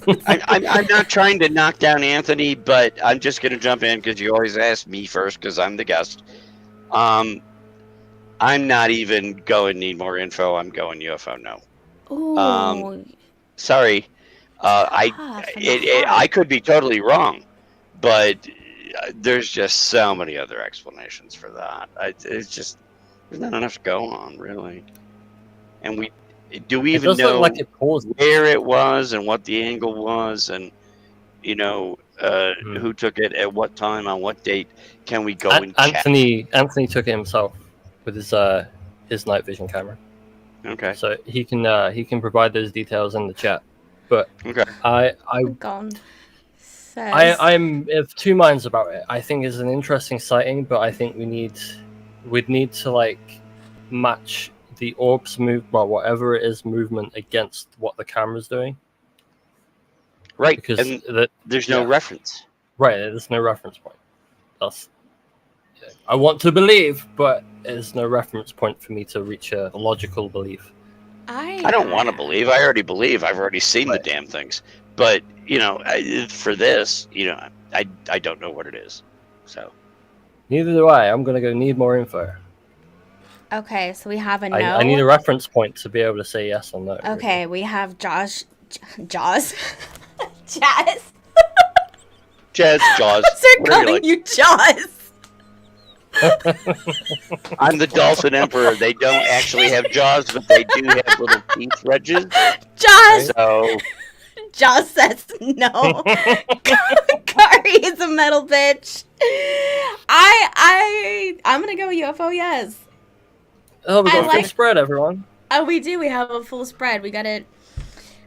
I'm not trying to knock down Anthony, but I'm just going to jump in because you always ask me first because I'm the guest. I'm not even going need more info. I'm going UFO no. Ooh. Sorry. I could be totally wrong, but there's just so many other explanations for that. It's just there's not enough to go on really, and we It even does know look like it paused. where it was and what the angle was, and who took it at what time on what date? Can we go and check? Anthony took it himself with his night vision camera. Okay. So he can provide those details in the chat. But Okay. I'm I'm of two minds about it. I think it's an interesting sighting, but I think we'd need to like match the orb's whatever it is movement against what the camera's doing. Right. Because and there's no reference. Right, there's no reference point. I want to believe, but there's no reference point for me to reach a logical belief. I don't want to believe. I already believe. I've already seen the damn things. But for this, I don't know what it is. So. Neither do I. I'm gonna go need more info. Okay, so we have a no. I need a reference point to be able to say yes or no. Okay, we have Jaws. Jazz. Jaws. Start calling you Jaws. I'm the dolphin emperor. They don't actually have jaws, but they do have little teeth ridges. Jaws. So. Jaws says no. Kari is a metal bitch. I'm gonna go UFO yes. Oh, we got a full spread, everyone. Oh, we do. We have a full spread. We got it.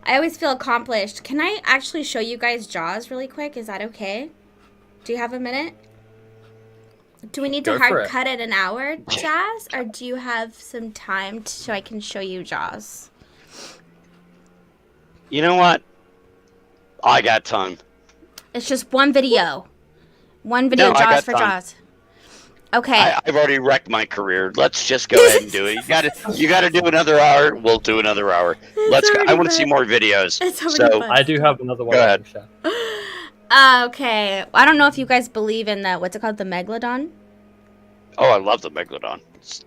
I always feel accomplished. Can I actually show you guys Jaws really quick? Is that okay? Do you have a minute? Do we need to hard cut it an hour, Jazz? Or do you have some time so I can show you Jaws? You know what? I got time. It's just one video. One video, Jaws for Jaws. Okay. I've already wrecked my career. Let's just go ahead and do it. You gotta do another hour. We'll do another hour. Let's go. I want to see more videos. So I do have another one. Go ahead. Okay. I don't know if you guys believe in the what's it called, the Megalodon? Oh, I love the Megalodon.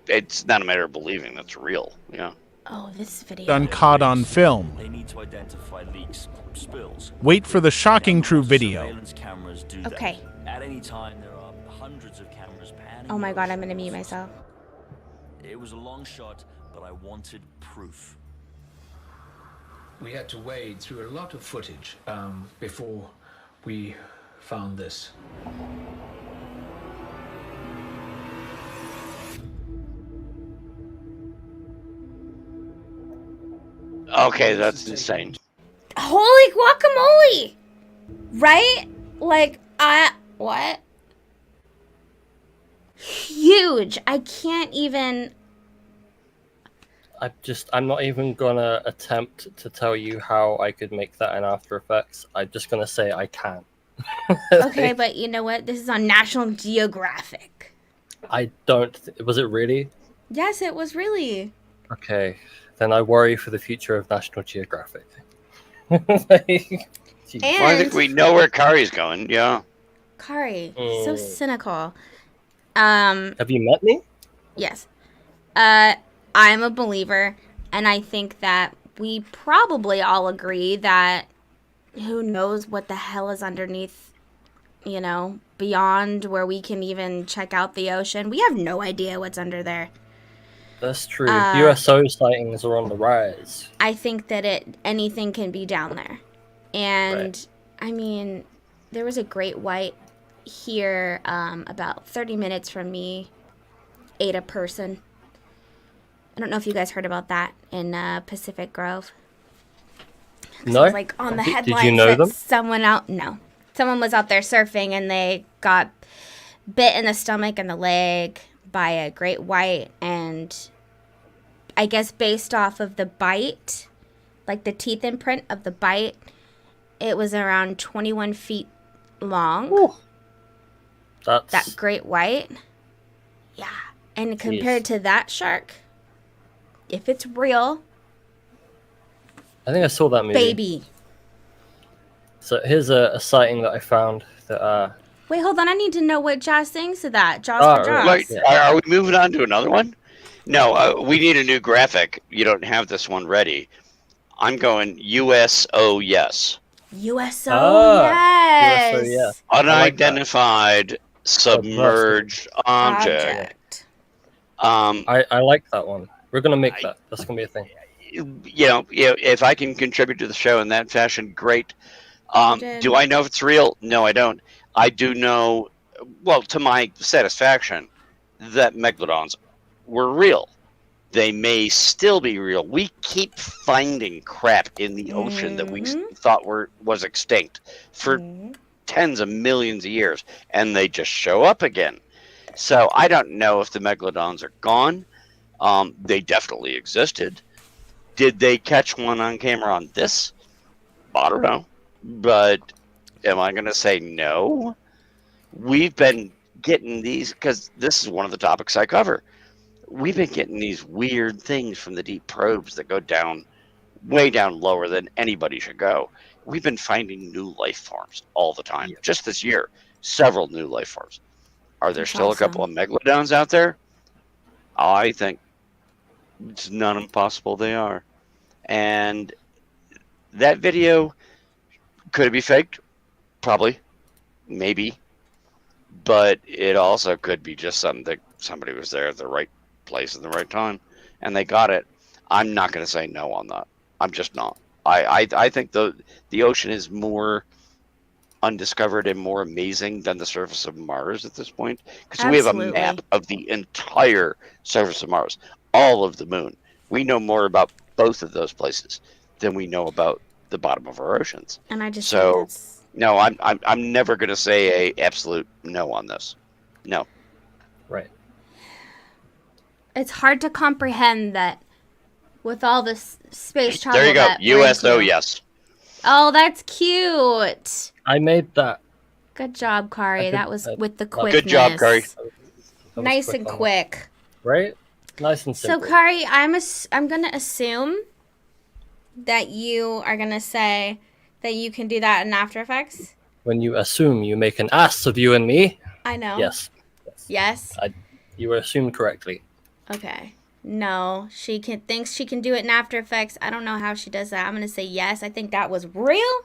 It's not a matter of believing. That's real. Yeah. Oh, this video. Done caught on film. They need to identify leaks, spills. Wait for the shocking true video. Cameras do okay. That. At any time, there are hundreds of cameras panning. Oh my god, I'm gonna mute myself. It was a long shot, but I wanted proof. We had to wade through a lot of footage before we found this. Okay, that's insane. Holy guacamole! Right? Like, what? Huge. I can't even... I'm not even gonna attempt to tell you how I could make that in After Effects. I'm just gonna say I can't. Okay, but you know what? This is on National Geographic. I don't... Was it really? Yes, it was really. Okay, then I worry for the future of National Geographic. Well, I think we know where Kari's going, yeah. Kari, so cynical. Have you met me? Yes. I'm a believer, and I think that we probably all agree that who knows what the hell is underneath, beyond where we can even check out the ocean. We have no idea what's under there. That's true. USO sightings are on the rise. I think that anything can be down there. And, I mean, there was a great white here about 30 minutes from me, ate a person. I don't know if you guys heard about that in Pacific Grove. No. It was like on the headlines. Did you know them? Someone was out there surfing and they got bit in the stomach and the leg by a great white, and I guess based off of the bite, like the teeth imprint of the bite, it was around 21 feet long. Ooh. That great white. Yeah. And compared to that shark, if it's real, I think I saw that movie. baby. So here's a sighting that I found that. Wait, hold on. I need to know what Josh thinks of that. Josh for Josh. Wait, are we moving on to another one? No, we need a new graphic. You don't have this one ready. I'm going USO yes. USO, yes. USO, yeah. Unidentified submerged object. I like that one. We're gonna make that. That's gonna be a thing. If I can contribute to the show in that fashion, great. Do I know if it's real? No, I don't. I do know, well, to my satisfaction, that megalodons were real. They may still be real. We keep finding crap in the ocean that we thought was extinct for tens of millions of years, and they just show up again. So I don't know if the megalodons are gone. They definitely existed. Did they catch one on camera on this? I don't know. But am I going to say no? We've been getting these, because this is one of the topics I cover. We've been getting these weird things from the deep probes that go down, way down lower than anybody should go. We've been finding new life forms all the time. Just this year, several new life forms. Are there still a couple of megalodons out there? I think it's not impossible they are. And that video, could it be faked? Probably. Maybe. But it also could be just something that somebody was there at the right place at the right time and they got it. I'm not going to say no on that. I'm just not. I think the ocean is more undiscovered and more amazing than the surface of Mars at this point, because we have a map of the entire surface of Mars, all of the moon. We know more about both of those places than we know about the bottom of our oceans. And I just no, I'm never going to say a absolute no on this. No. Right. It's hard to comprehend that with all this space travel. There you go. USO, yes. Oh, that's cute. I made that. Good job, Kari. That was with the quickness. Good job, Kari. Nice and quick. Right? Nice and simple. So, Kari, I'm going to assume that you are going to say that you can do that in After Effects. When you assume you make an ass of you and me. I know. Yes. Yes? You were assumed correctly. Okay. No, she thinks she can do it in After Effects. I don't know how she does that. I'm going to say yes. I think that was real.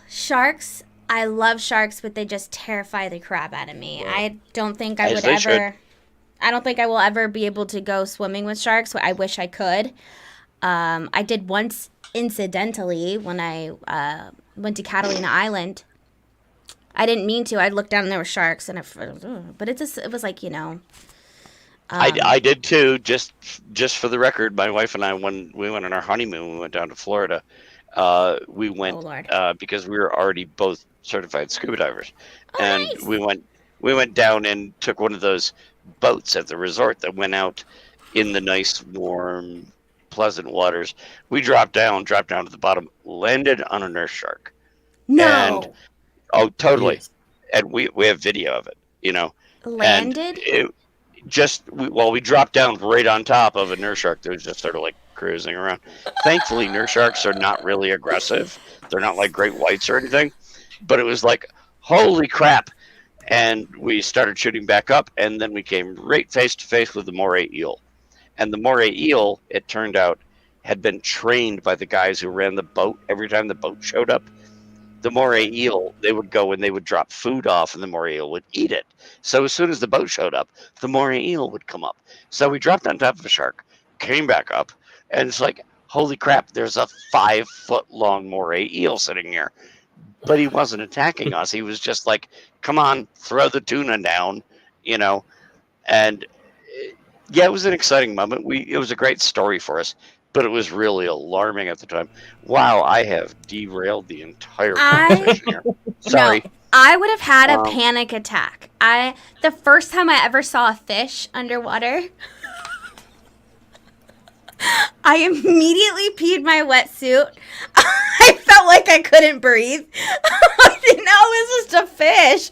Sharks. I love sharks, but they just terrify the crap out of me. Yeah. I don't think I would ever... I don't think I will ever be able to go swimming with sharks. I wish I could. I did once incidentally when I went to Catalina Island. I didn't mean to. I looked down and there were sharks, but it was like, you know. I did too. Just for the record, my wife and I, when we went on our honeymoon, we went down to Florida. We went because we were already both certified scuba divers, and nice. we went down and took one of those boats at the resort that went out in the nice, warm, pleasant waters. We dropped down to the bottom, landed on a nurse shark. No. And, oh, totally. Yes. And we have video of it, you know. Landed? We dropped down right on top of a nurse shark that was just sort of like cruising around. Thankfully, nurse sharks are not really aggressive. They're not like great whites or anything. But it was like, holy crap. And we started shooting back up, and then we came right face to face with the moray eel. And the moray eel, it turned out, had been trained by the guys who ran the boat. Every time the boat showed up, the moray eel, they would go and they would drop food off, and the moray eel would eat it. So as soon as the boat showed up, the moray eel would come up. So we dropped on top of a shark, came back up, and it's like, holy crap, there's a 5-foot-long moray eel sitting here. But he wasn't attacking us. He was just like, come on, throw the tuna down, you know. And yeah, it was an exciting moment. It was a great story for us, but it was really alarming at the time. Wow, I have derailed the entire conversation here. Sorry. No, I would have had a panic attack. The first time I ever saw a fish underwater. I immediately peed my wetsuit. I felt like I couldn't breathe. I didn't know it was just a fish.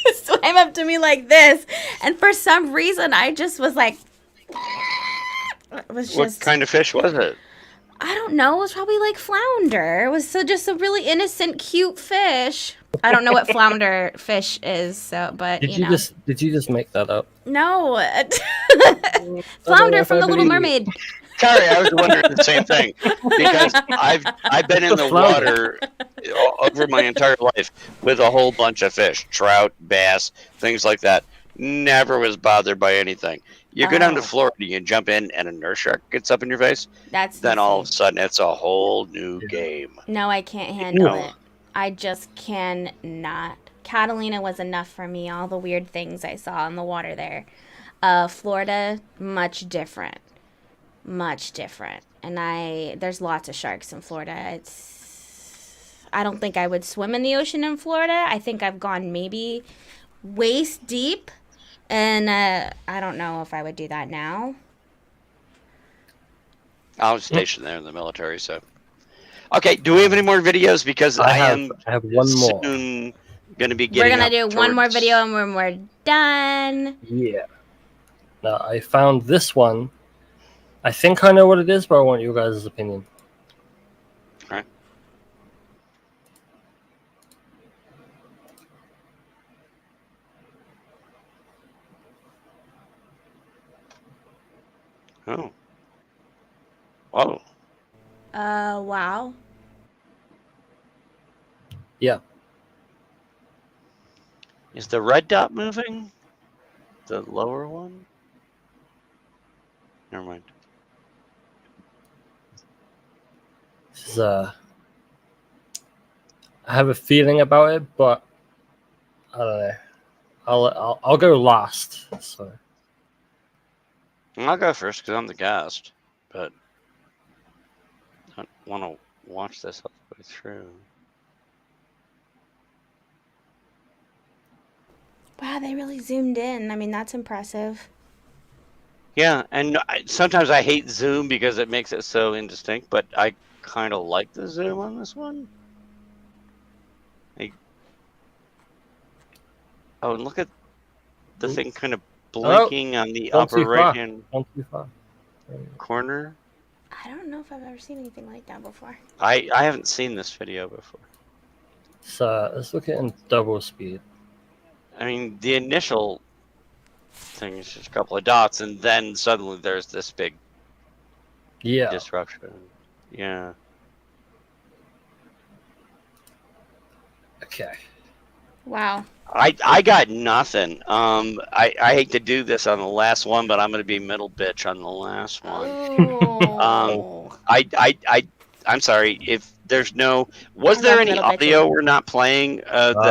It swam up to me like this. And for some reason, I just was like... It was just... What kind of fish was it? I don't know. It was probably like flounder. It was just a really innocent, cute fish. I don't know what flounder fish is, so but Did you just make that up? No. Flounder from The Little Mermaid. Carrie, I was wondering the same thing because I've been in the water over my entire life with a whole bunch of fish, trout, bass, things like that. Never was bothered by anything. You go down to Florida, you jump in, and a nurse shark gets up in your face. Then all of a sudden, it's a whole new game. No, I can't handle it. I just cannot. Catalina was enough for me. All the weird things I saw in the water there. Florida, much different. Much different. And there's lots of sharks in Florida. I don't think I would swim in the ocean in Florida. I think I've gone maybe waist deep. And I don't know if I would do that now. I was stationed there in the military, so. Okay, do we have any more videos? Because I have one more. Soon going to be getting. We're going to do one more video and when we're done. Yeah. Now, I found this one. I think I know what it is, but I want you guys' opinion. Okay. Oh. Whoa. Wow. Yeah. Is the red dot moving? The lower one? Never mind. This is, I have a feeling about it, but I don't know. I'll go last. So. I'll go first because I'm the guest, but I don't want to watch this all the way through. Wow, they really zoomed in. I mean, that's impressive. Yeah, and sometimes I hate zoom because it makes it so indistinct, but I kind of like the zoom on this one. Oh, and look at the thing kind of blinking on the upper right-hand corner. I don't know if I've ever seen anything like that before. I haven't seen this video before. So let's look at it in double speed. I mean, the initial thing is just a couple of dots, and then suddenly there's this big disruption. Yeah. Okay. Wow. I got nothing. I hate to do this on the last one, but I'm gonna be middle bitch on the last one. I'm sorry if there's no. Was there any audio we're not playing?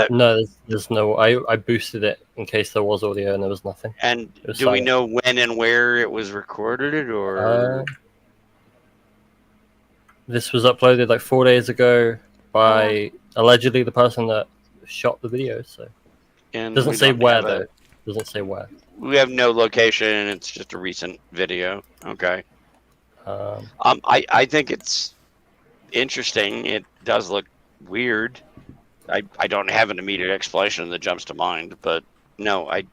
No, there's no. I boosted it in case there was audio, and there was nothing. And do we know when and where it was recorded, or? This was uploaded like 4 days ago by allegedly the person that shot the video. So and doesn't say where though. Doesn't say where. We have no location. It's just a recent video. Okay. I think it's interesting. It does look weird. I don't have an immediate explanation that jumps to mind, but no, I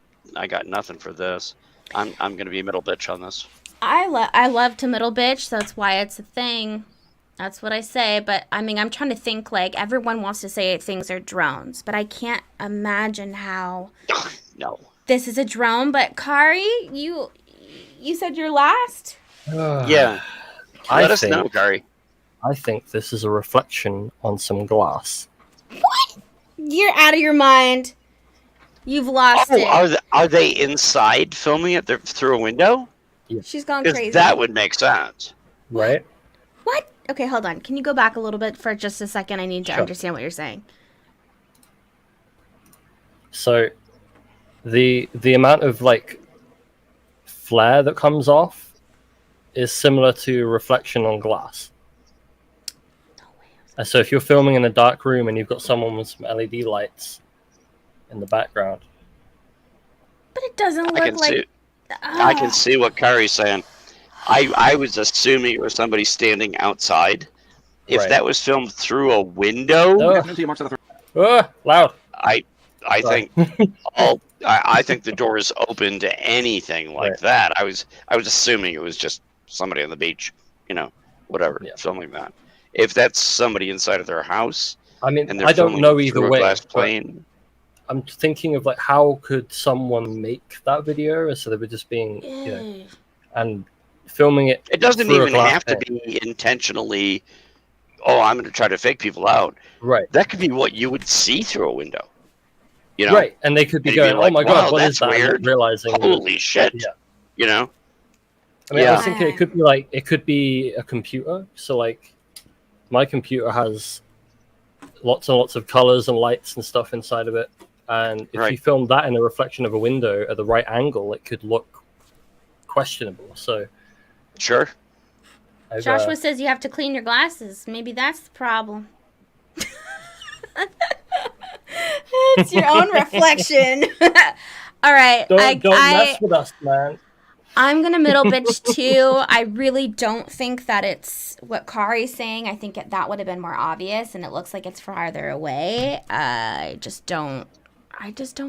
got nothing for this. I'm gonna be middle bitch on this. I love to middle bitch. That's why it's a thing. That's what I say. But I mean, I'm trying to think. Like everyone wants to say things are drones, but I can't imagine how. No. This is a drone, but Kari, you said you're last. Yeah. Let us know, Kari. I think this is a reflection on some glass. What? You're out of your mind. You've lost it. Are they inside filming it through a window? Yeah. She's gone crazy. That would make sense. Right? What? Okay, hold on. Can you go back a little bit for just a second? I need to understand what you're saying. So, the amount of like flare that comes off is similar to reflection on glass. No way. And so if you're filming in a dark room and you've got someone with some LED lights in the background. But it doesn't look like... I can see what Kari's saying. I was assuming it was somebody standing outside. If Right. that was filmed through a window, Loud. I Sorry. think I think the door is open to anything like Right. that. I was assuming it was just somebody on the beach, whatever, Yeah. filming that. If that's somebody inside of their house, I mean, and they're I don't filming know it either through a way. glass but plane. I'm thinking of like how could someone make that video so they were just being, and filming it. It doesn't through a even glass have to pane. be intentionally. Oh, I'm going to try to fake people out. Right. That could be what you would see through a window. Right, and they could be And going, you'd be "Oh my like, god, wow, what is that's that?" and weird. realizing, Holy shit! Yeah. I I mean, I was thinking it could be a computer. So like, my computer has lots and lots of colors and lights and stuff inside of it, and if you film that in a reflection of a window at the right angle, it could look questionable. So, sure. Joshua says you have to clean your glasses. Maybe that's the problem. It's your own reflection. All right. Don't mess with us, man. I'm gonna middle bitch too. I really don't think that it's what Kari's saying. I think that would have been more obvious, and it looks like it's farther away. I just don't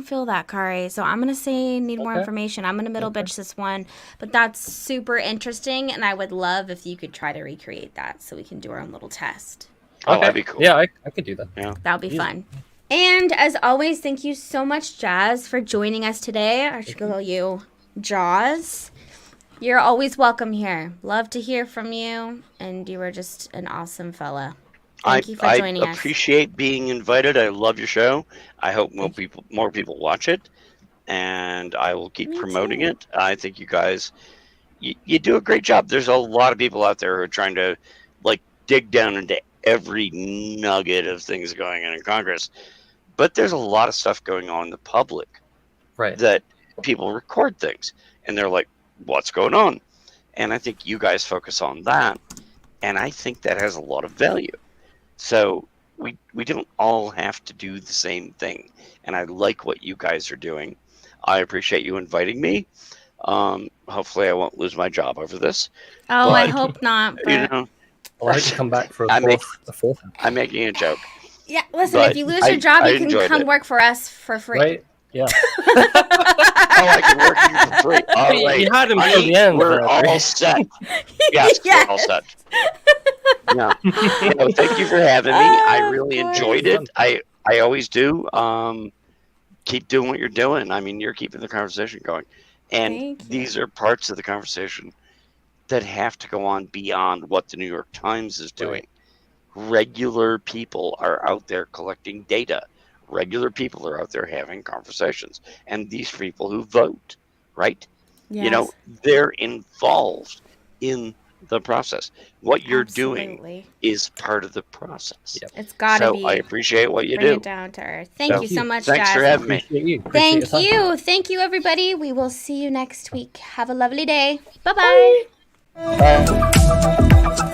feel that, Kari. So I'm gonna say need more information. I'm gonna middle bitch this one, but that's super interesting, and I would love if you could try to recreate that so we can do our own little test. Oh, that'd be cool. Yeah, I could do that. Yeah, that would be fun. And as always, thank you so much, Jazz, for joining us today. I should call you Jaws. You're always welcome here. Love to hear from you, and you were just an awesome fella. Thank you for joining us. I appreciate being invited. I love your show. I hope more people watch it, and I will keep promoting it. I think you guys, you do a great job. There's a lot of people out there who are trying to like dig down into every nugget of things going on in Congress, but there's a lot of stuff going on in the public, right? That people record things, and they're like, what's going on? And I think you guys focus on that, and I think that has a lot of value. So we don't all have to do the same thing, and I like what you guys are doing. I appreciate you inviting me. Hopefully I won't lose my job over this. Oh, I hope not. But... You know, well, I hope you come back for a fourth. I'm making a joke. Yeah, listen, But if you lose your job, you can come it. work for us for free. Right? Yeah. Oh, I can work here for free. All right. You had him Honey, till the end. we're all set. Yes, we're all set. Yeah. Thank you for having me. I really enjoyed it. I always do. Keep doing what you're doing. I mean, you're keeping the conversation going. And these are parts of the conversation that have to go on beyond what the New York Times is doing. Regular people are out there collecting data. Regular people are out there having conversations. And these people who vote, right? Yes. They're involved in the process. What you're doing is part of the process. It's gotta be. So I apprate what you Bring do. it down to earth. Thank you so much, Thanks Jazz. for having me. Thank you. Thank you, everybody. We will see you next week. Have a lovely day. Bye-bye. Bye.